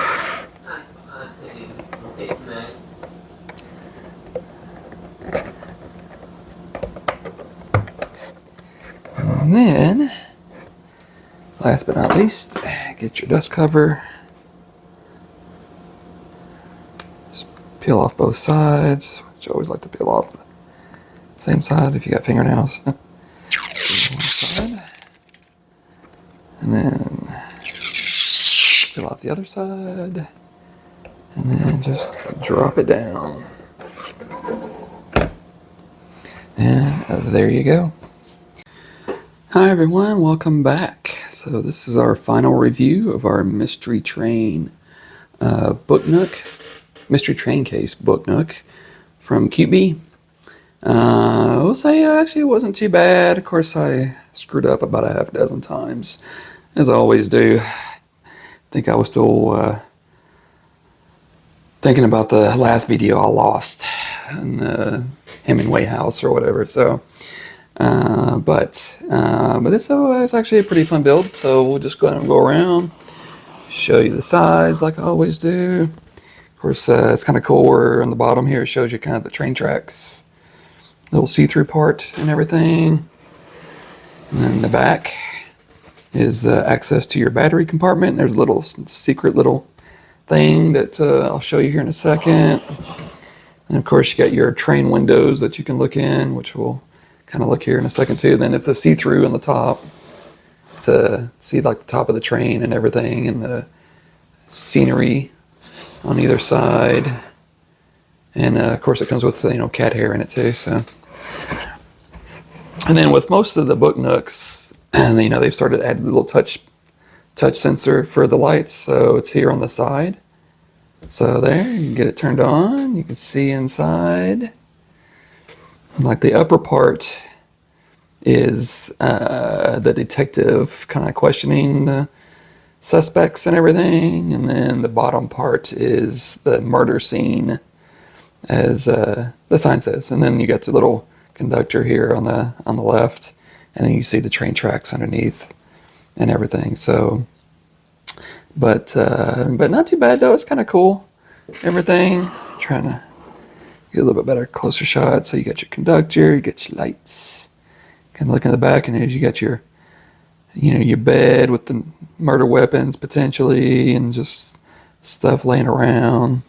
And then, last but not least, get your dust cover. Just peel off both sides, which I always like to peel off the same side if you got fingernails. One side. And then peel off the other side. And then just drop it down. And there you go. Hi everyone, welcome back. So this is our final review of our Mystery Train booknook, Mystery Train Case booknook from CuteBee. I will say actually it wasn't too bad. Of course I screwed up about a half dozen times, as I always do. I think I was still thinking about the last video I lost in Hemingway House or whatever. So, but this is actually a pretty fun build. So we'll just go ahead and go around, show you the size like I always do. Of course, it's kind of cool where on the bottom here it shows you kind of the train tracks, little see-through part and everything. And then the back is access to your battery compartment. There's a little secret little thing that I'll show you here in a second. And of course you got your train windows that you can look in, which we'll kind of look here in a second too. Then it's a see-through on the top to see like the top of the train and everything, and the scenery on either side. And of course it comes with cat hair in it too. So, and then with most of the book nooks, and they've started adding a little touch sensor for the lights. So it's here on the side. So there, you can get it turned on. You can see inside. Like the upper part is the detective kind of questioning the suspects and everything, and then the bottom part is the murder scene, as the sign says. And then you got the little conductor here on the left, and then you see the train tracks underneath and everything. So, but not too bad though. It's kind of cool. Everything. Trying to get a little bit better, closer shot. So you got your conductor, you got your lights. Kind of look in the back, and as you got your, your bed with the murder weapons potentially, and just stuff laying around,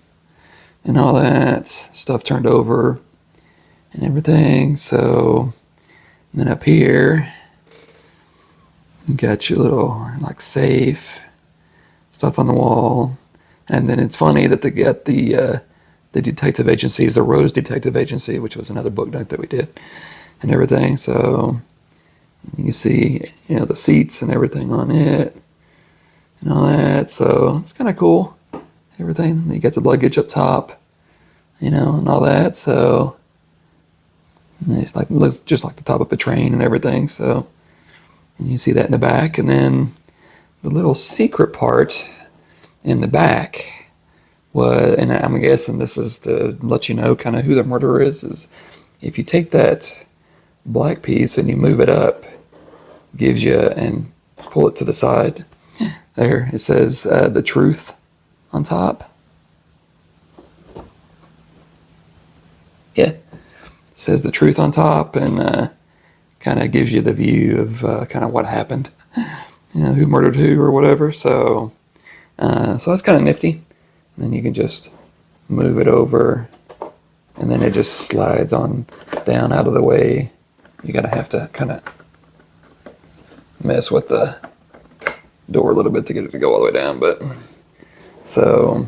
and all that stuff turned over, and everything. So, and then up here, you got your little like safe stuff on the wall. And then it's funny that they got the detective agency is the Rose Detective Agency, which was another book note that we did, and everything. So you see, the seats and everything on it, and all that. So it's kind of cool. Everything. You got the luggage up top, and all that. So it's like looks just like the top of a train and everything. So and you see that in the back, and then the little secret part in the back was, and I'm guessing this is to let you know kind of who the murderer is if you take that black piece and you move it up, gives you, and pull it to the side, there it says the truth on top. Yeah, it says the truth on top, and kind of gives you the view of kind of what happened, who murdered who or whatever. So that's kind of nifty. And then you can just move it over, and then it just slides on down out of the way. You gotta have to kind of mess with the door a little bit to get it to go all the way down. But so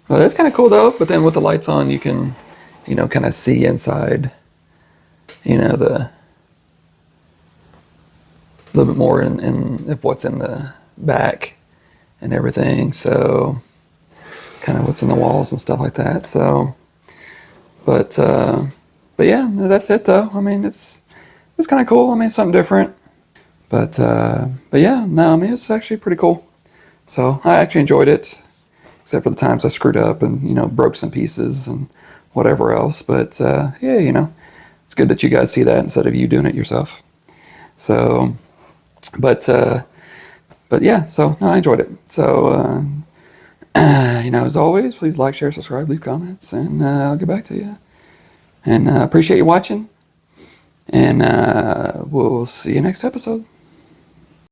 that's kind of cool though. But then with the lights on, you can kind of see inside. The a little bit more in of what's in the back and everything. So kind of what's in the walls and stuff like that. So, but yeah, that's it though. I mean, it's kind of cool. I mean, it's something different. But yeah, no, I mean, it's actually pretty cool. So I actually enjoyed it, except for the times I screwed up and broke some pieces and whatever else. But yeah, it's good that you guys see that instead of you doing it yourself. So, but yeah, so no, I enjoyed it. So, as always, please like, share, subscribe, leave comments, and I'll get back to you. And appreciate you watching. And we'll see you next episode.